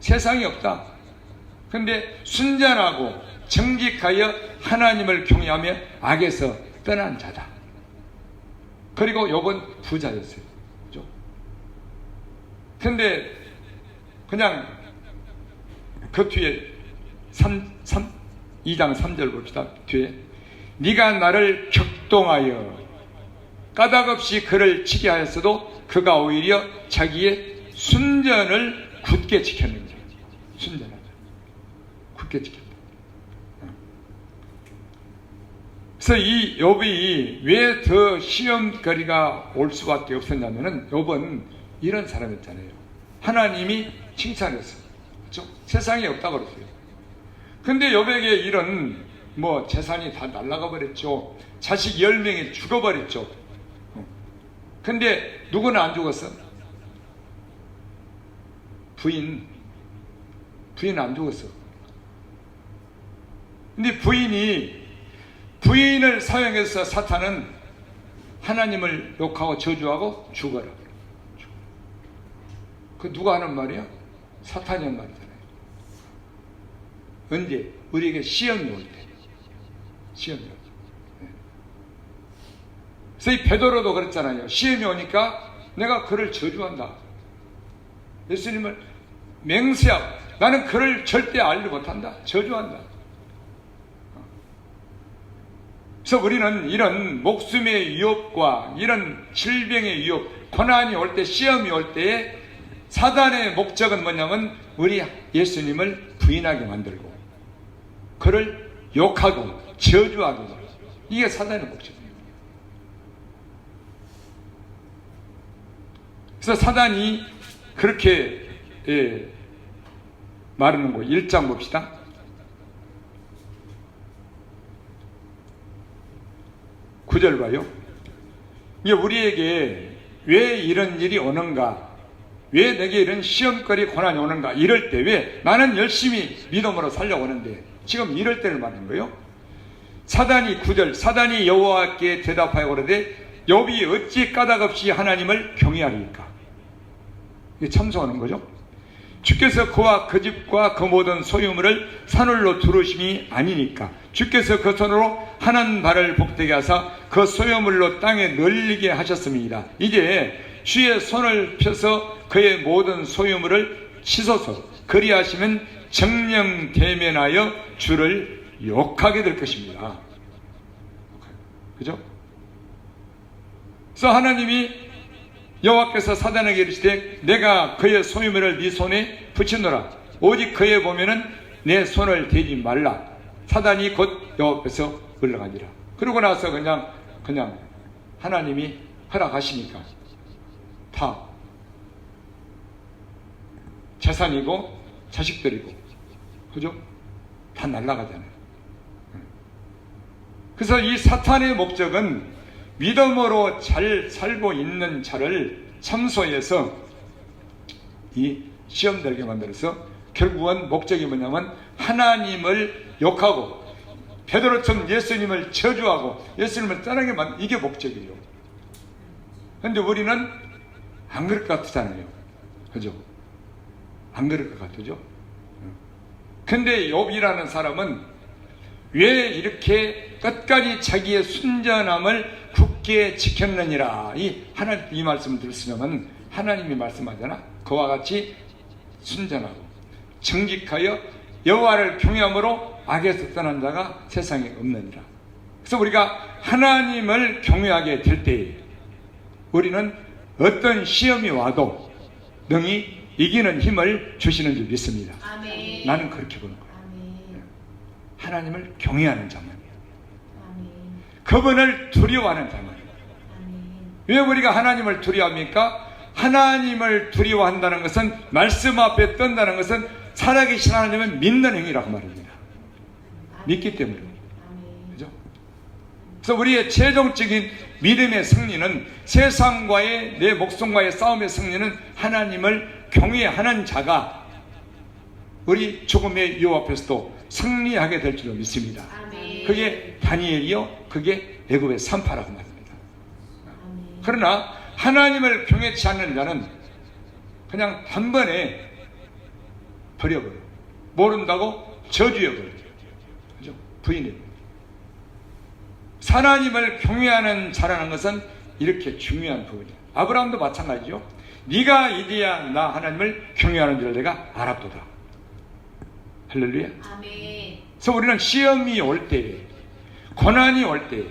세상이 없다. 근데 순전하고 정직하여 하나님을 경외하며 악에서 떠난 자다. 그리고 욥은 부자였어요. 그죠? 근데 그냥 그 뒤에 2장 3절 봅시다. 뒤에 네가 나를 격동하여 까닭없이 그를 치게 하였어도 그가 오히려 자기의 순전을 굳게 지켰는지. 순전하다. 굳게 지켰다. 그래서 이 욥이 왜 더 시험거리가 올 수밖에 없었냐면은 욥은 이런 사람이었잖아요. 하나님이 칭찬했어요. 그렇죠? 세상에 없다고 그랬어요. 근데 욥에게 이런 재산이 다 날아가 버렸죠. 자식 10명이 죽어버렸죠. 근데 누구는 안 죽었어? 부인은 안 죽었어. 근데 부인을 사용해서 사탄은 하나님을 욕하고 저주하고 죽어라. 그 누가 하는 말이야? 사탄이 하는 말이잖아요. 언제? 우리에게 시험이 올 때. 시험이 올 때. 그래서 이 베드로도 그랬잖아요. 시험이 오니까 내가 그를 저주한다. 예수님을 맹세하고 나는 그를 절대 알지 못한다. 저주한다. 그래서 우리는 이런 목숨의 위협과 이런 질병의 위협, 고난이 올 때, 시험이 올 때에 사단의 목적은 뭐냐면 우리 예수님을 부인하게 만들고 그를 욕하고 저주하고, 이게 사단의 목적이에요. 그래서 사단이 그렇게 말하는 거 1장 봅시다. 9절 봐요. 이게 우리에게 왜 이런 일이 오는가, 왜 내게 이런 시험거리 고난이 오는가, 이럴 때 왜 나는 열심히 믿음으로 살려고 하는데 지금 이럴 때를 말하는 거예요. 사단이 9절, 사단이 여호와께 대답하여 그러되 욥이 어찌 까닭없이 하나님을 경외하리까. 이게 참소하는 거죠. 주께서 그와 그 집과 그 모든 소유물을 산울로 두르심이 아니니까 주께서 그 손으로 하는 바를 복되게 하사 그 소유물로 땅에 널리게 하셨습니다. 이제 주의 손을 펴서 그의 모든 소유물을 치소서. 그리하시면 정령 대면하여 주를 욕하게 될 것입니다. 그죠? 그래서 하나님이 여호와께서 사단에게 이르시되 내가 그의 소유물을 네 손에 붙이노라. 오직 그에 보면은 내 손을 대지 말라. 사단이 곧 여호와께서 물러가니라. 그러고 나서 그냥 하나님이 허락하시니까 다 재산이고 자식들이고, 그죠? 다 날아가잖아요. 그래서 이 사탄의 목적은 믿음으로 잘 살고 있는 자를 참소해서 이 시험 들게 만들어서 결국은 목적이 뭐냐면 하나님을 욕하고 베드로처럼 예수님을 저주하고 예수님을 떠나게 만드는 이게 목적이에요. 그런데 우리는 안 그럴 것 같잖아요. 그죠? 안 그럴 것 같죠? 근데 욥이라는 사람은 왜 이렇게 끝까지 자기의 순전함을 굳게 지켰느니라. 이 말씀을 들으시면 하나님이 말씀하잖아. 그와 같이 순전하고 정직하여 여호와를 경외함으로 악에서 떠난 자가 세상에 없느니라. 그래서 우리가 하나님을 경외하게 될 때에 우리는 어떤 시험이 와도 능히 이기는 힘을 주시는 줄 믿습니다. 아멘. 나는 그렇게 보는 거예요. 아멘. 하나님을 경외하는 자만, 아멘. 그분을 두려워하는 자만. 아멘. 왜 우리가 하나님을 두려워합니까? 하나님을 두려워한다는 것은, 말씀 앞에 떤다는 것은 살아계신 하나님을 믿는 행위라고 말합니다. 믿기 때문에. 아멘. 그죠? 그래서 우리의 최종적인 믿음의 승리는, 세상과의 내 목숨과의 싸움의 승리는 하나님을 경외하는 자가 우리 죽음의 유혹 앞에서도 승리하게 될 줄로 믿습니다. 아멘. 그게 다니엘이요, 그게 애굽의 산파라고 말합니다. 아멘. 그러나 하나님을 경외치 않는 자는 그냥 단번에 버려버려. 모른다고 저주해버려. 그죠? 부인해버려. 하나님을 경외하는 자라는 것은 이렇게 중요한 부분이야. 아브라함도 마찬가지죠. 네가 이제야 나 하나님을 경외하는 줄 내가 알았도다. 할렐루야. 아멘. 그래서 우리는 시험이 올 때에, 고난이 올 때에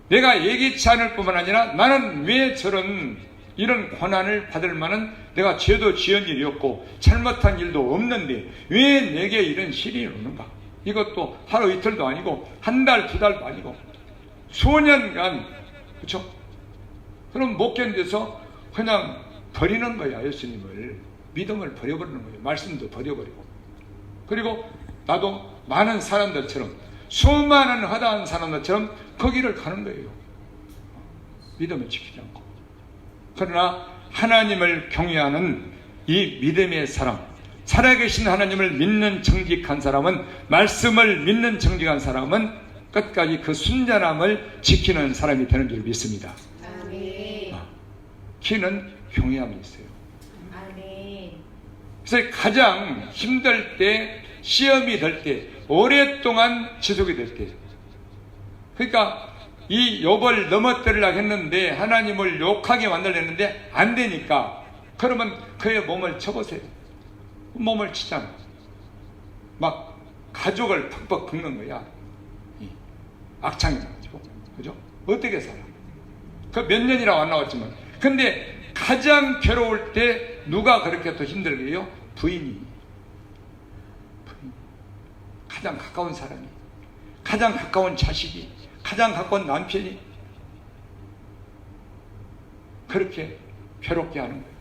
내가 예기치 않을 뿐만 아니라 나는 왜 이런 고난을 받을 만한 내가 죄도 지은 일이 없고 잘못한 일도 없는데 왜 내게 이런 시련이 오는가? 이것도 하루 이틀도 아니고 한 달, 두 달도 아니고 수년간, 그렇죠? 그럼 못 견뎌서 그냥 버리는 거야. 예수님을, 믿음을 버려버리는 거예요. 말씀도 버려버리고. 그리고 나도 많은 사람들처럼, 수많은 허다한 사람들처럼 그 길을 가는 거예요. 믿음을 지키지 않고. 그러나 하나님을 경외하는 이 믿음의 사람, 살아계신 하나님을 믿는 정직한 사람은, 말씀을 믿는 정직한 사람은 끝까지 그 순전함을 지키는 사람이 되는 줄 믿습니다. 아멘. 키는 경외함이 있어요. 아멘. 그래서 가장 힘들 때, 시험이 될 때, 오랫동안 지속이 될 때, 그러니까 이 욥을 넘어뜨리려고 했는데 하나님을 욕하게 만들려는데 안 되니까, 그러면 그의 몸을 쳐보세요. 몸을 치잖아. 막 가죽을 퍽퍽 긁는 거야. 악창이 나가지고. 그죠? 어떻게 살아? 그 몇 년이라고 안 나왔지만. 근데 가장 괴로울 때 누가 그렇게 더 힘들게 해요? 부인이. 가장 가까운 사람이, 가장 가까운 자식이, 가장 가까운 남편이 그렇게 괴롭게 하는 거예요.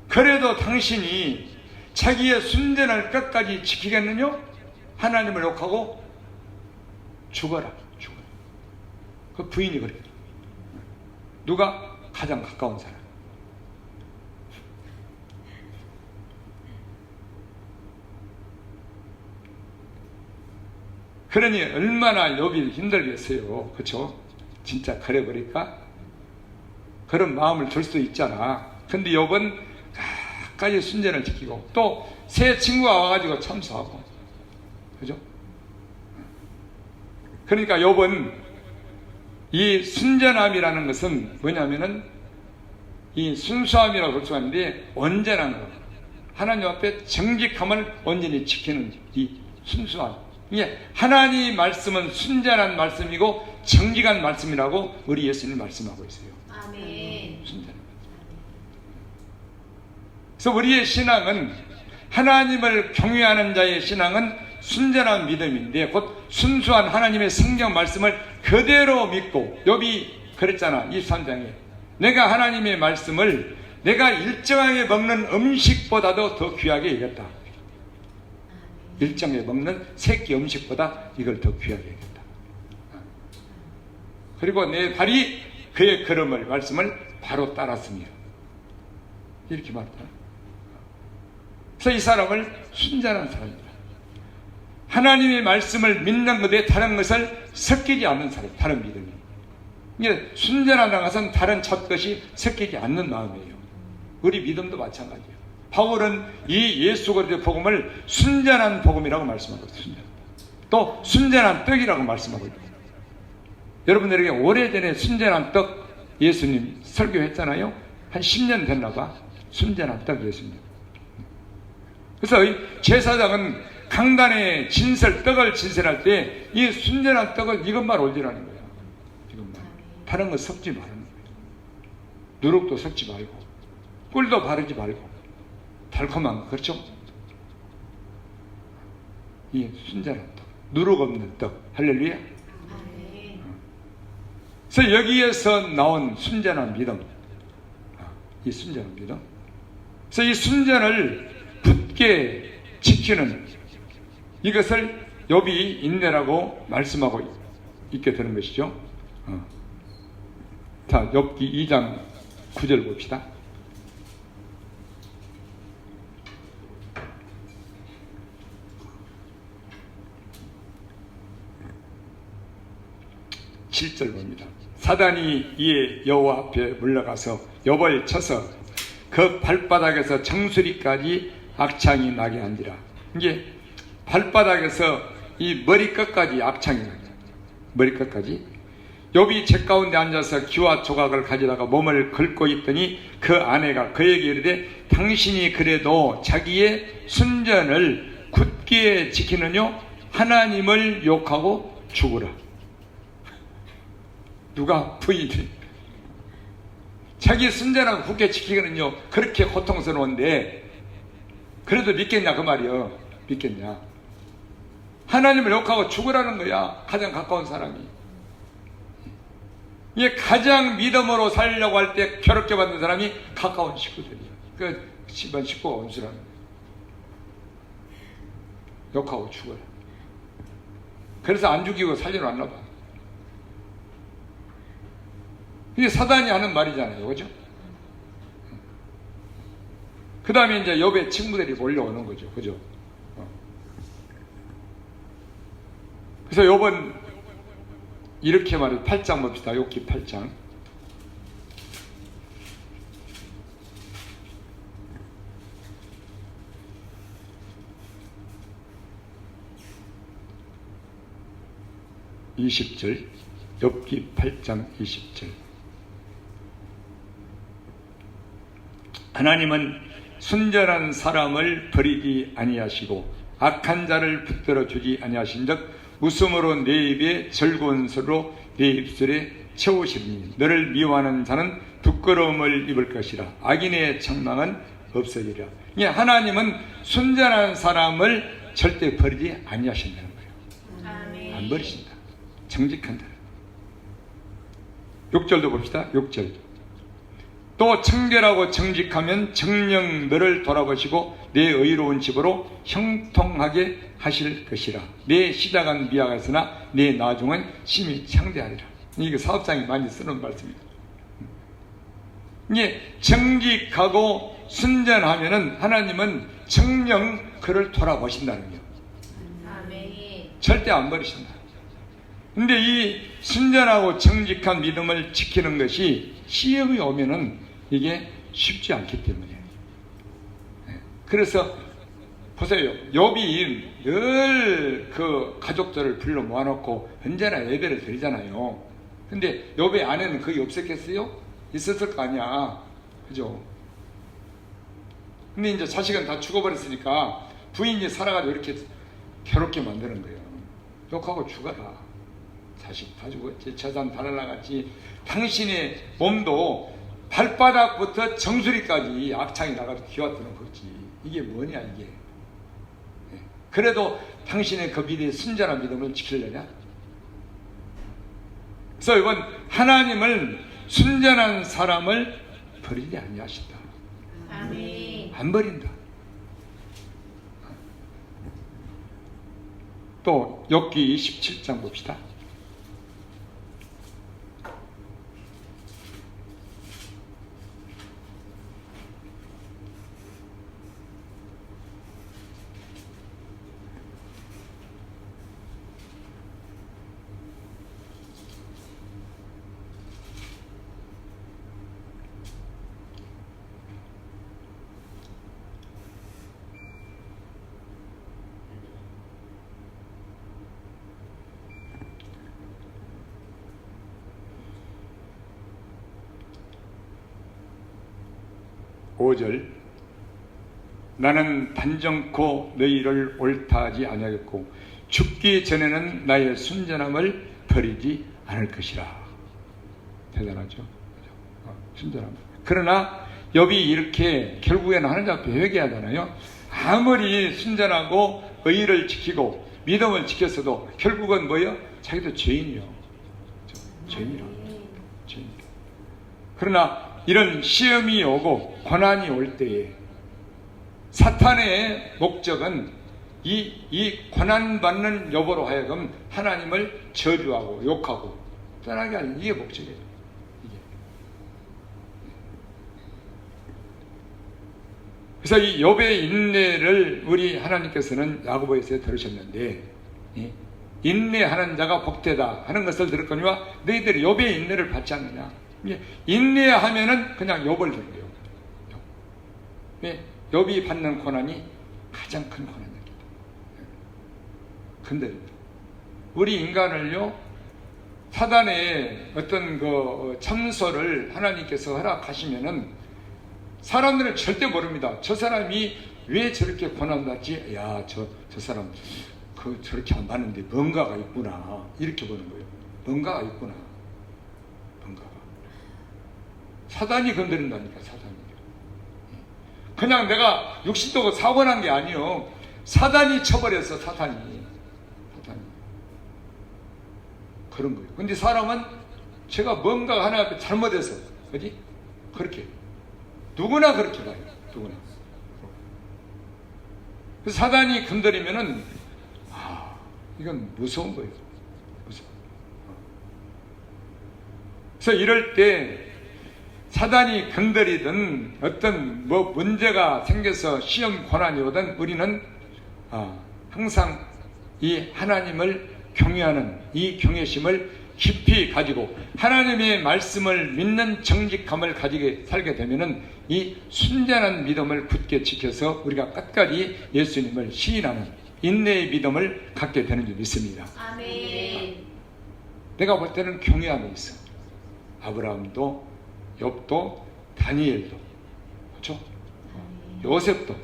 그래도 당신이 자기의 순전을 끝까지 지키겠느냐? 하나님을 욕하고 죽어라. 그 부인이 그래요. 누가? 가장 가까운 사람. 그러니 얼마나 욥이 힘들겠어요. 그렇죠? 진짜 그래버릴까? 그런 마음을 들 수도 있잖아. 근데 욥은 끝까지 순전을 지키고 또 새 친구가 와가지고 참수하고, 그죠? 그러니까 욥은 이 순전함이라는 것은 뭐냐면은 이 순수함이라고 볼 수가 있는데 온전한 것, 하나님 앞에 정직함을 온전히 지키는 이 순수함. 이게 하나님 말씀은 순전한 말씀이고 정직한 말씀이라고 우리 예수님 말씀하고 있어요. 아멘. 순전한. 그래서 우리의 신앙은, 하나님을 경외하는 자의 신앙은 순전한 믿음인데 곧 순수한 하나님의 성경 말씀을 그대로 믿고, 욥이 그랬잖아. 23장에 내가 하나님의 말씀을 내가 일정하게 먹는 음식보다도 더 귀하게 여겼다. 일정에 먹는 새끼 음식보다 이걸 더 귀하게 여겼다. 그리고 내 발이 그의 걸음을 말씀을 바로 따랐으며 이렇게 말했다. 그래서 이 사람을 순전한 사람이다. 하나님의 말씀을 믿는 것에 다른 것을 섞이지 않는 사람, 다른 믿음이. 이게 순전하다는 것은 다른 첫것이 섞이지 않는 마음이에요. 우리 믿음도 마찬가지예요. 바울은 이 예수 그리스도의 복음을 순전한 복음이라고 말씀하고 있습니다. 또 순전한 떡이라고 말씀하고 있습니다. 여러분들에게 오래전에 순전한 떡 예수님 설교했잖아요. 한 10년 됐나 봐. 순전한 떡 예수님. 그래서 이 제사장은 강단에 떡을 진설할 때 이 순전한 떡을 이것만 올리라는 거야. 이것만. 다른 거 섞지 말라는 거예요. 누룩도 섞지 말고 꿀도 바르지 말고 달콤한 거, 그렇죠? 이 순전한 떡, 누룩 없는 떡. 할렐루야. 그래서 여기에서 나온 순전한 믿음, 이 순전한 믿음. 그래서 이 순전을 굳게 지키는 이것을 욥이 인내라고 말씀하고 있게 되는 것이죠. 자, 욥기 2장 9절 봅시다. (7절) 봅니다. 사단이 이에 여호와 앞에 물러가서 욥을 쳐서 그 발바닥에서 정수리까지 악창이 나게 한지라. 이게 발바닥에서 이 머리끝까지 악창이 나게. 머리끝까지. 욥이 제 가운데 앉아서 기와 조각을 가지다가 몸을 긁고 있더니 그 아내가 그에게 이르되 당신이 그래도 자기의 순전을 굳게 지키느뇨 하나님을 욕하고 죽으라. 누가 부인이 자기 순전하고 굳게 지키기는요 그렇게 고통스러운데 그래도 믿겠냐 그 말이요. 믿겠냐. 하나님을 욕하고 죽으라는 거야. 가장 가까운 사람이. 이게 가장 믿음으로 살려고 할 때 괴롭게 받는 사람이 가까운 식구들이야. 그 집안 식구가 원수라는 거야. 욕하고 죽어라. 그래서 안 죽이고 살리러 왔나 봐. 이게 사단이 하는 말이잖아요. 그죠? 그 다음에 이제 욥의 친구들이 몰려오는 거죠. 그죠? 그래서 욥은 이렇게 말해요. 8장 봅시다. 욥기 8장. (20절) 욥기 8장 20절. 하나님은 순전한 사람을 버리지 아니하시고 악한 자를 붙들어 주지 아니하신즉 웃음으로 내 입에 즐거운 소리로 내 입술에 채우시리니 너를 미워하는 자는 부끄러움을 입을 것이라 악인의 책망은 없어지리라. 하나님은 순전한 사람을 절대 버리지 아니하신다는 거예요. 안 버리신다. 정직한다. 6절도 봅시다. 6절. 또 청결하고 정직하면 정녕 너를 돌아보시고 내 의로운 집으로 형통하게 하실 것이라. 내 시작은 미약하였으나 내 나중은 심히 창대하리라. 이게 사업장이 많이 쓰는 말씀입니다. 이게 정직하고 순전하면은 하나님은 정녕 그를 돌아보신다는 거예요. 절대 안 버리신다. 근데 이 순전하고 정직한 믿음을 지키는 것이 시험이 오면은 이게 쉽지 않기 때문에. 그래서 보세요. 욥이 늘 그 가족들을 불러 모아놓고 언제나 예배를 드리잖아요. 근데 욥의 아내는 거의 없었겠어요? 있었을 거 아니야. 그죠? 근데 이제 자식은 다 죽어버렸으니까 부인이 살아가지고 이렇게 괴롭게 만드는 거예요. 욕하고 죽어라. 자식 다 죽었지. 재산 다 날라갔지. 당신의 몸도 발바닥부터 정수리까지 악창이 나가도 기와뜨는 거지. 이게 뭐냐 이게. 그래도 당신의 그 믿음의 순전한 믿음을 지키려냐? 그래서 이건 하나님을 순전한 사람을 버리지 아니하신다. 안 버린다. 또 욥기 17장 봅시다. 오절 나는 단정코 너희를 옳다하지 아니하겠고 죽기 전에는 나의 순전함을 버리지 않을 것이라. 대단하죠? 순전함. 그러나 욥이 이렇게 결국에는 하나님 앞에 회개하잖아요. 아무리 순전하고 의를 지키고 믿음을 지켰어도 결국은 뭐예요? 자기도 죄인이요. 죄인이라. 죄인이라. 그러나 이런 시험이 오고 고난이 올 때에 사탄의 목적은 이 고난받는 욥으로 하여금 하나님을 저주하고 욕하고 떠나게 하는 이게 목적이에요. 이게. 그래서 이 욥의 인내를 우리 하나님께서는 야고보에서 들으셨는데 인내하는 자가 복되다 하는 것을 들었거니와 너희들이 욥의 인내를 받지 않느냐. 인내하면은 그냥 욥을 들은 거예요. 욥이 받는 고난이 가장 큰 고난입니다. 근데 우리 인간을요 사단의 어떤 그 참소를 하나님께서 허락하시면은 사람들은 절대 모릅니다. 저 사람이 왜 저렇게 고난받지? 야, 저 사람 저렇게 안 받는데 뭔가가 있구나. 이렇게 보는 거예요. 뭔가가 있구나. 뭔가가. 사단이 건드린다니까. 사단이. 그냥 내가 육신도 사고 난 게 아니요. 사단이 쳐버렸어. 사단이. 그런 거예요. 근데 사람은 제가 뭔가 하나 앞에 잘못해서 그지? 그렇게 누구나 그렇게 봐요. 누구나. 그래서 사단이 건드리면은 이건 무서운 거예요. 무서워. 그래서 이럴 때 사단이 건드리든 어떤 문제가 생겨서 시험 고난이 오든 우리는 항상 이 하나님을 경외하는 이 경외심을 깊이 가지고 하나님의 말씀을 믿는 정직함을 가지게 살게 되면은 이 순전한 믿음을 굳게 지켜서 우리가 끝까지 예수님을 시인하는 인내의 믿음을 갖게 되는 줄 믿습니다. 아멘. 내가 볼 때는 경외함이 있어. 아브라함도 욥도 다니엘도 그렇죠? 요셉도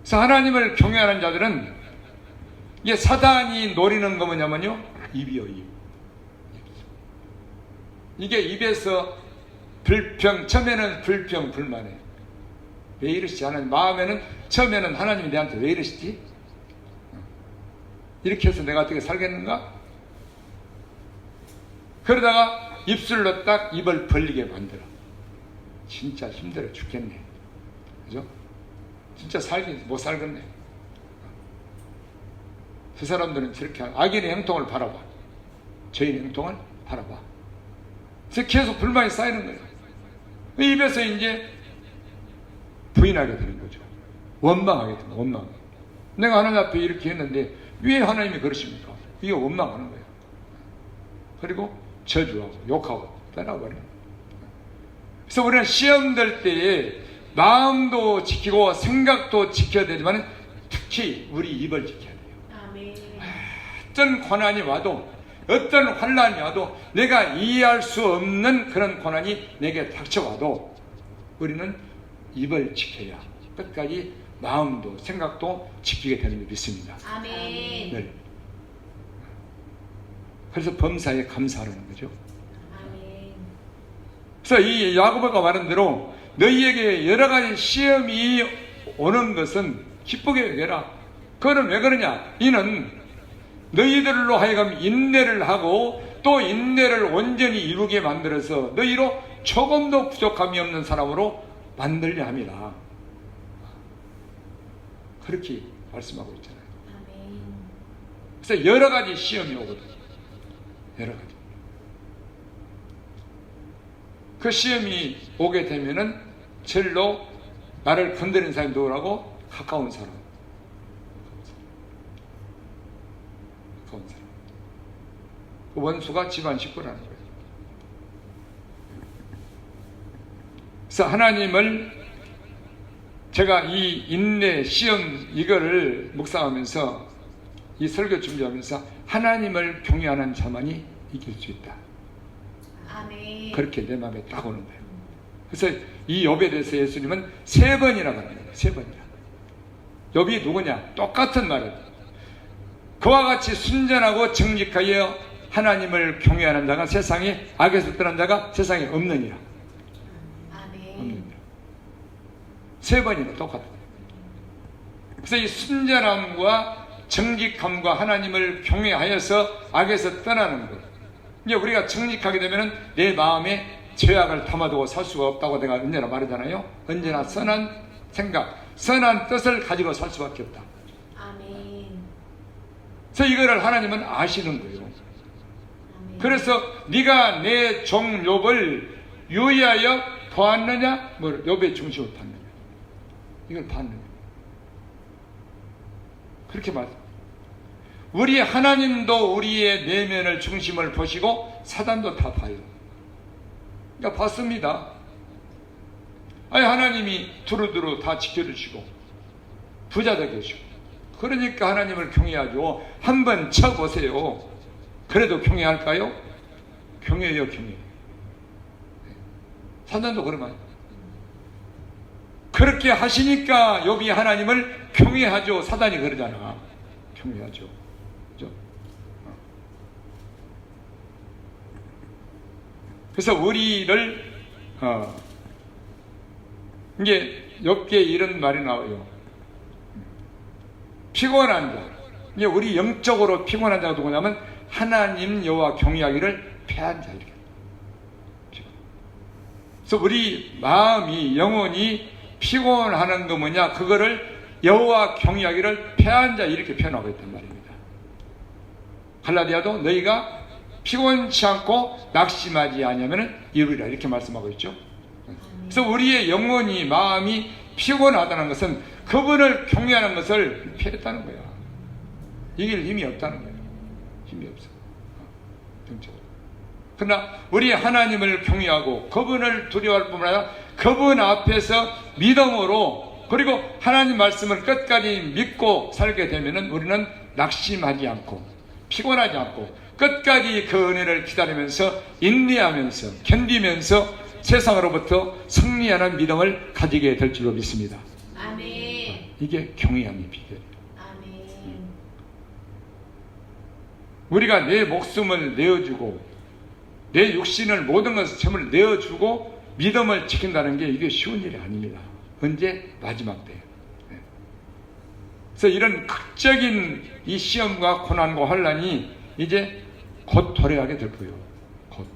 그래서 하나님을 경외하는 자들은 이게 사단이 노리는 거 뭐냐면요 입이요. 입. 이게 입에서 처음에는 불평 불만해. 왜 이러시지? 하나님 마음에는 처음에는 하나님이 내한테 왜 이러시지? 이렇게 해서 내가 어떻게 살겠는가? 그러다가 입술로 딱 입을 벌리게 만들어. 진짜 힘들어 죽겠네. 그죠? 진짜 못 살겠네. 그 사람들은 저렇게 악인의 행동을 바라봐. 죄인의 행동을 바라봐. 그래서 계속 불만이 쌓이는 거예요. 입에서 이제 부인하게 되는 거죠. 원망하게 됩니다. 원망. 내가 하나님 앞에 이렇게 했는데 왜 하나님이 그러십니까? 이게 원망하는 거예요. 그리고 저주하고 욕하고 떠나버려요. 그래서 우리는 시험될 때에 마음도 지키고 생각도 지켜야 되지만 특히 우리 입을 지켜야 돼요. 아멘. 어떤 고난이 와도 어떤 환난이 와도 내가 이해할 수 없는 그런 고난이 내게 닥쳐와도 우리는 입을 지켜야 끝까지 마음도 생각도 지키게 되는 줄 믿습니다. 아멘. 네. 그래서 범사에 감사하는 거죠. 아멘. 그래서 이 야고보가 말한 대로 너희에게 여러 가지 시험이 오는 것은 기쁘게 여겨라. 그거는 왜 그러냐? 이는 너희들로 하여금 인내를 하고 또 인내를 온전히 이루게 만들어서 너희로 조금도 부족함이 없는 사람으로 만들려 함이라. 그렇게 말씀하고 있잖아요. 아멘. 그래서 여러 가지 시험이 오거든요. 여러 가지. 그 시험이 오게 되면은 절로 나를 건드리는 사람이 누구라고? 가까운 사람. 가까운 사람. 그 원수가 집안 식구라는 거예요. 그래서 하나님을 제가 이 인내, 시험 이거를 묵상하면서 이 설교 준비하면서 하나님을 경외하는 자만이 이길 수 있다. 아멘. 그렇게 내 마음에 딱 오는 거예요. 그래서 이 욥에 대해서 예수님은 3번이나 하는 거예요. 3번이나. 욥이 누구냐? 똑같은 말을. 그와 같이 순전하고 정직하여 하나님을 경외하는 자가 세상에, 악에서 떠난 자가 세상에 없느니라. 아멘. 없느니라. 3번이나 똑같아요. 그래서 이 순전함과 정직함과 하나님을 경외하여서 악에서 떠나는 것. 이제 우리가 정직하게 되면 내 마음에 죄악을 담아두고 살 수가 없다고 내가 언제나 말하잖아요. 언제나 선한 생각, 선한 뜻을 가지고 살 수밖에 없다. 아멘. 그래서 이거를 하나님은 아시는 거예요. 아멘. 그래서 네가 내 종 욥을 유의하여 보았느냐? 뭐 욥의 중심을 봤느냐? 이걸 봤느냐? 그렇게 말해요. 우리 하나님도 우리의 내면을 중심을 보시고 사단도 다 봐요. 그러니까 봤습니다. 아니 하나님이 두루두루 다 지켜주시고 부자도 계시고 그러니까 하나님을 경외하죠. 한번 쳐보세요. 그래도 경외할까요? 경외해요, 경외. 사단도 그러면 그렇게 하시니까 욥이 하나님을 경외하죠. 사단이 그러잖아. 경외하죠. 그죠? 그래서 우리를 이게 욥기에 이런 말이 나와요. 피곤한 자. 이게 우리 영적으로 피곤한 자가 누구냐면 하나님 여호와 경외하기를 패한 자 이렇게. 그래서 우리 마음이 영혼이 피곤하는 거 뭐냐? 그거를 여호와 경외하기를 패한 자 이렇게 표현하고 있단 말입니다. 갈라디아도 너희가 피곤치 않고 낙심하지 아니하면 이루리라 이렇게 말씀하고 있죠. 그래서 우리의 영혼이 마음이 피곤하다는 것은 그분을 경외하는 것을 피했다는 거야. 이길 힘이 없다는 거예요. 힘이 없어. 그러나 우리 하나님을 경외하고 그분을 두려워할 뿐만 아니라 그분 앞에서 믿음으로 그리고 하나님 말씀을 끝까지 믿고 살게 되면 우리는 낙심하지 않고 피곤하지 않고 끝까지 그 은혜를 기다리면서 인내하면서 견디면서 세상으로부터 승리하는 믿음을 가지게 될 줄로 믿습니다. 아멘. 이게 경외함의 비결이에요. 아멘. 우리가 내 목숨을 내어주고 내 육신을 모든 것을 전부 내어주고 믿음을 지킨다는 게 이게 쉬운 일이 아닙니다. 언제? 마지막 때예요. 그래서 이런 극적인 이 시험과 고난과 환난이 이제 곧 도래하게 될 거예요. 곧.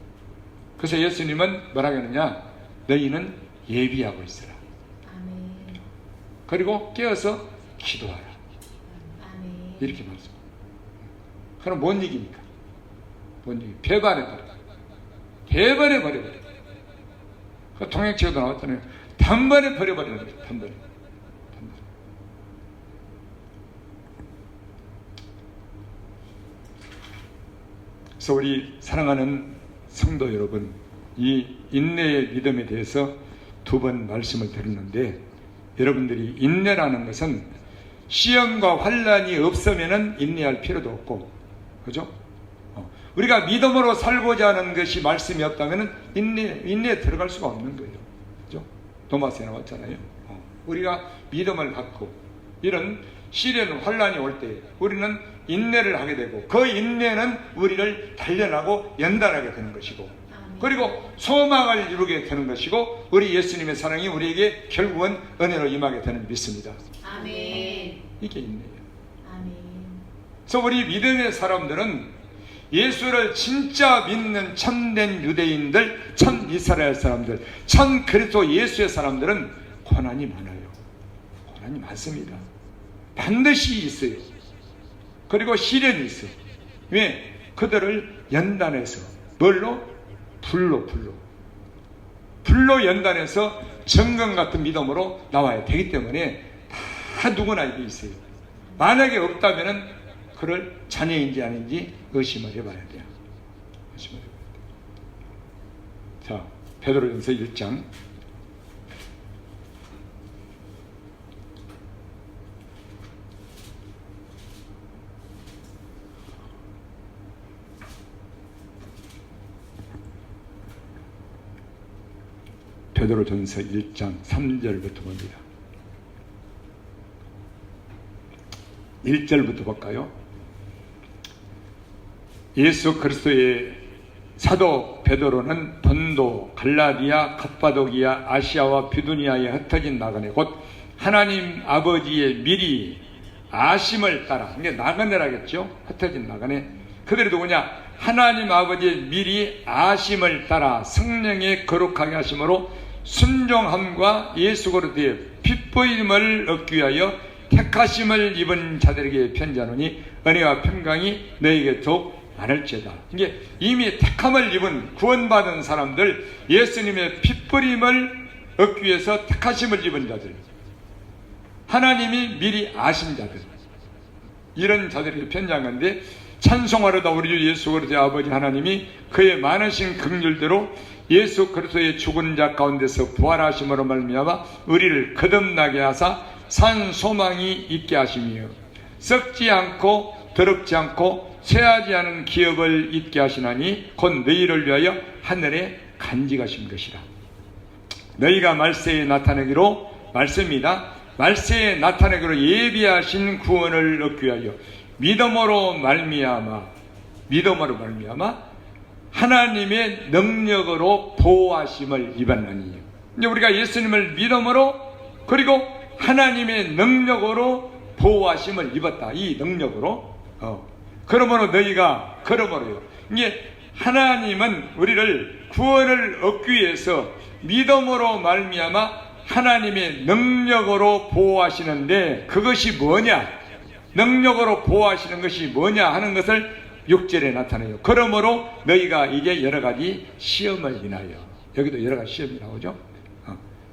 그래서 예수님은 뭐라고 하느냐? 너희는 예비하고 있어라. 아멘. 그리고 깨어서 기도하라. 아멘. 이렇게 말씀. 그럼 뭔 얘기입니까? 뭔 얘기? 배반해버려. 배반해 버려버려. 그 통역책에도 나왔잖아요. 단번에 버려버리는 거죠. 단번에. 그래서 우리 사랑하는 성도 여러분, 이 인내의 믿음에 대해서 2번 말씀을 드렸는데 여러분들이 인내라는 것은 시험과 환난이 없으면 인내할 필요도 없고, 그죠? 우리가 믿음으로 살고자 하는 것이 말씀이 없다면 인내에 들어갈 수가 없는 거예요. 그죠? 도마스에 나왔잖아요. 우리가 믿음을 갖고 이런 시련 환난이 올 때 우리는 인내를 하게 되고 그 인내는 우리를 단련하고 연단하게 되는 것이고 그리고 소망을 이루게 되는 것이고 우리 예수님의 사랑이 우리에게 결국은 은혜로 임하게 되는 줄 믿습니다. 아멘. 이게 인내예요. 아멘. 그래서 우리 믿음의 사람들은 예수를 진짜 믿는 참된 유대인들, 참 이스라엘 사람들, 참 그리스도 예수의 사람들은 고난이 많아요. 고난이 많습니다. 반드시 있어요. 그리고 시련이 있어요. 왜? 그들을 연단해서 뭘로? 불로 연단해서 정금 같은 믿음으로 나와야 되기 때문에 다 누구나 이게 있어요. 만약에 없다면은 그를 자녀인지 아닌지 의심을 해봐야 돼요. 자, 베드로전서 1장 3절부터 봅니다. 1절부터 볼까요? 예수 그리스도의 사도 베드로는 본도, 갈라디아, 갑바도기아, 아시아와 비두니아에 흩어진 나그네 곧 하나님 아버지의 미리 아심을 따라, 이게 나그네라겠죠? 흩어진 나그네. 그들이 누구냐? 하나님 아버지의 미리 아심을 따라 성령의 거룩하게 하심으로 순종함과 예수 그리스도의 핏보임을 얻기 위하여 택하심을 입은 자들에게 편지하노니 은혜와 평강이 너에게 더욱 많을지어다. 이게 이미 택함을 입은 구원받은 사람들, 예수님의 핏보림을 얻기 위해서 택하심을 입은 자들, 하나님이 미리 아신 자들, 이런 자들에게 편지한 건데, 찬송하려다 우리 주 예수 그리스도의 아버지 하나님이 그의 많으신 긍휼대로 예수 그리스도의 죽은 자 가운데서 부활하심으로 말미암아 우리를 거듭나게 하사 산 소망이 있게 하시며 썩지 않고 더럽지 않고 쇠하지 않은 기업을 있게 하시나니 곧 너희를 위하여 하늘에 간직하신 것이라. 너희가 말세에 나타내기로 말씀이다. 말세에 나타내기로 예비하신 구원을 얻기 위하여 믿음으로 말미암아 하나님의 능력으로 보호하심을 입었나니. 이제 우리가 예수님을 믿음으로 그리고 하나님의 능력으로 보호하심을 입었다. 이 능력으로. 그러므로요. 이게 하나님은 우리를 구원을 얻기 위해서 믿음으로 말미암아 하나님의 능력으로 보호하시는데, 그것이 뭐냐? 능력으로 보호하시는 것이 뭐냐 하는 것을 6절에 나타내요. 그러므로 너희가 이제 여러가지 시험을 인하여, 여기도 여러가지 시험이 나오죠.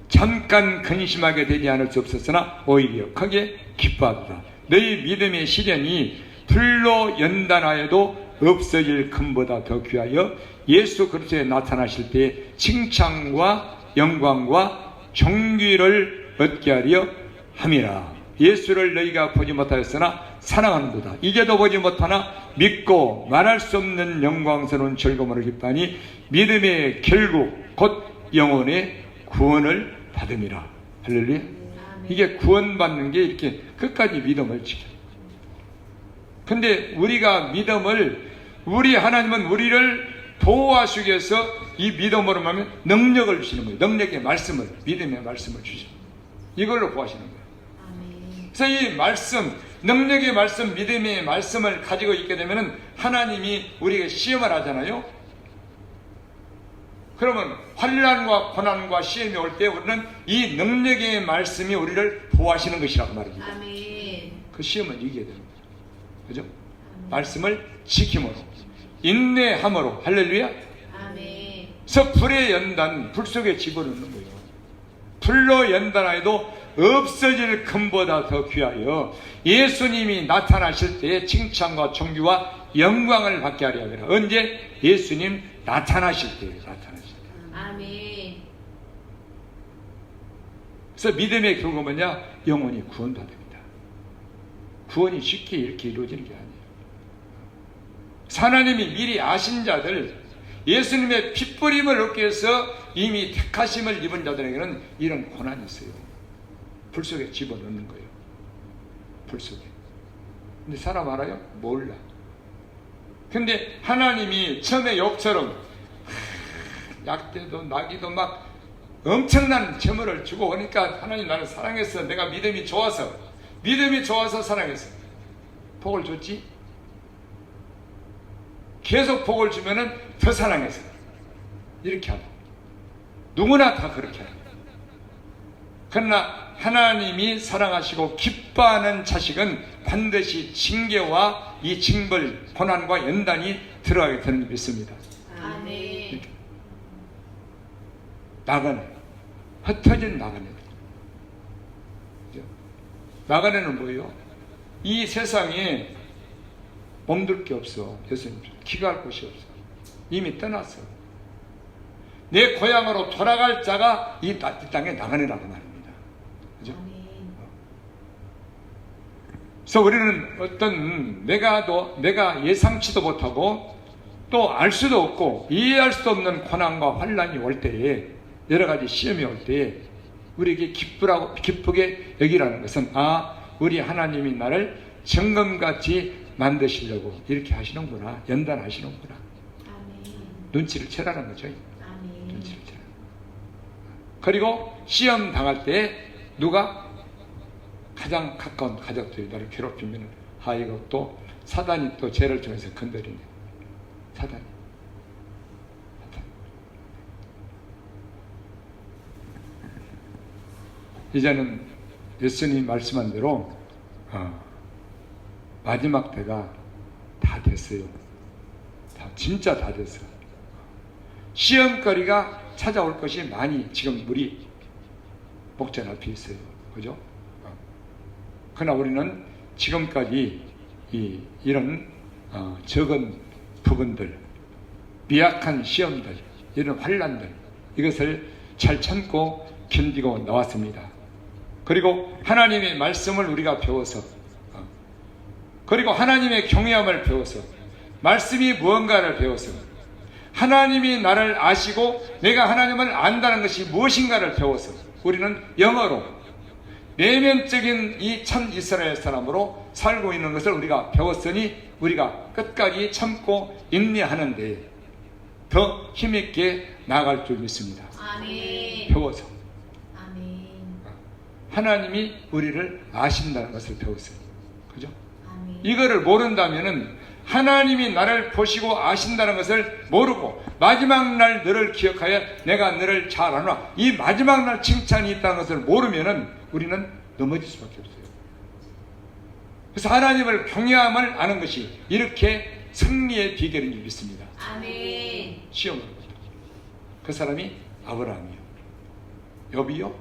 잠깐 근심하게 되지 않을 수 없었으나 오히려 크게 기뻐하도다. 너희 믿음의 시련이 불로 연단하여도 없어질 금보다 더 귀하여 예수 그리스도에 나타나실 때 칭찬과 영광과 존귀를 얻게 하려 함이라. 예수를 너희가 보지 못하였으나 사랑하는도다. 이제도 보지 못하나 믿고 말할 수 없는 영광스러운 즐거움으로 기뻐하니 믿음의 결국 곧 영혼의 구원을 받음이라. 할렐루야. 이게 구원받는 게 이렇게 끝까지 믿음을 지켜. 근데 우리가 믿음을, 우리 하나님은 우리를 보호하시기 위해서 이 믿음으로 하면 능력을 주시는 거예요. 능력의 말씀을, 믿음의 말씀을 주시는 거예요. 이걸로 보호하시는 거예요. 그래서 이 말씀, 능력의 말씀, 믿음의 말씀을 가지고 있게 되면 하나님이 우리에게 시험을 하잖아요. 그러면 환난과 고난과 시험이 올 때 우리는 이 능력의 말씀이 우리를 보호하시는 것이라고 말합니다. 그 시험을 이기게 되는 거죠. 그죠? 말씀을 지킴으로, 인내함으로, 할렐루야. 그래서 불의 연단, 불 속에 집어넣는 거예요. 불로 연단하여도 없어질 금보다 더 귀하여 예수님이 나타나실 때의 칭찬과 존귀와 영광을 받게 하려 하더라. 언제? 예수님 나타나실 때에 나타나실 때. 아멘. 그래서 믿음의 결과가 뭐냐? 영혼이 구원받습니다. 구원이 쉽게 이렇게 이루어지는 게 아니에요. 하나님이 미리 아신 자들, 예수님의 핏부림을 얻기 위해서 이미 택하심을 입은 자들에게는 이런 고난이 있어요. 불 속에 집어넣는 거예요. 불 속에. 근데 사람 알아요? 몰라. 근데 하나님이 처음에 욥처럼 약대도 나기도 막 엄청난 재물을 주고 오니까 하나님 나를 사랑했어. 내가 믿음이 좋아서 사랑했어. 복을 줬지? 계속 복을 주면은 더 사랑했어. 이렇게 하고 누구나 다 그렇게 하고. 그러나 하나님이 사랑하시고 기뻐하는 자식은 반드시 징계와 이 징벌, 고난과 연단이 들어가게 되는 줄 믿습니다. 아멘. 나그네, 흩어진 나그네. 나그네는 뭐예요? 이 세상에 몸둘 게 없어. 예수님, 기갈 곳이 없어. 이미 떠났어. 내 고향으로 돌아갈 자가 이 땅에 나그네라고 말입니다. 그죠? 아멘. 그래서 우리는 어떤 내가 예상치도 못하고 또 알 수도 없고 이해할 수도 없는 고난과 환난이 올 때에, 여러 가지 시험이 올 때에 우리에게 기쁘게 여기라는 것은, 우리 하나님이 나를 정금같이 만드시려고 이렇게 하시는구나, 연단하시는구나. 아멘. 눈치를 채라는 거죠. 아멘. 눈치를 채라. 그리고 시험 당할 때 누가 가장 가까운 가족들이 나를 괴롭히면, 이거 또 사단이 또 죄를 통해서 건드리네. 사단이. 이제는 예수님이 말씀한 대로 마지막 때가 다 됐어요. 진짜 다 됐어요. 시험거리가 찾아올 것이 많이 지금 우리 목전 앞에 있어요. 그죠? 그러나 우리는 지금까지 이런 적은 부분들, 미약한 시험들, 이런 환난들, 이것을 잘 참고 견디고 나왔습니다. 그리고 하나님의 말씀을 우리가 배워서, 그리고 하나님의 경외함을 배워서, 말씀이 무언가를 배워서, 하나님이 나를 아시고 내가 하나님을 안다는 것이 무엇인가를 배워서, 우리는 영어로 내면적인 이 참 이스라엘 사람으로 살고 있는 것을 우리가 배웠으니, 우리가 끝까지 참고 인내하는데 더 힘있게 나아갈 줄 믿습니다. 아멘. 배워서 아멘. 하나님이 우리를 아신다는 것을 배웠어요. 그죠? 아멘. 이거를 모른다면은, 하나님이 나를 보시고 아신다는 것을 모르고 마지막 날 너를 기억하여 내가 너를 잘 아노라, 이 마지막 날 칭찬이 있다는 것을 모르면은 우리는 넘어질 수밖에 없어요. 그래서 하나님을 경외함을 아는 것이 이렇게 승리의 비결인 줄 믿습니다. 아멘. 시험으로부터. 그 사람이 아브라함이요, 욥이요,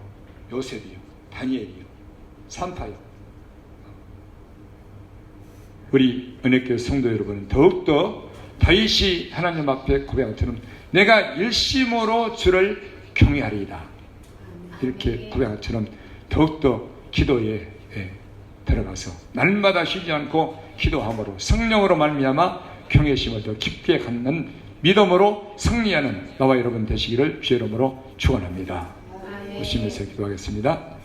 요셉이요, 다니엘이요, 산타요. 우리 은혜교회 성도 여러분은 더욱더 다윗이 하나님 앞에 고백한 것처럼 내가 일심으로 주를 경외하리이다, 이렇게 고백한 것처럼 더욱더 기도에 들어가서 날마다 쉬지 않고 기도함으로 성령으로 말미암아 경외심을 더 깊게 갖는 믿음으로 승리하는 나와 여러분 되시기를 주의 이름으로 축원합니다. 아멘. 웃으면서 기도하겠습니다.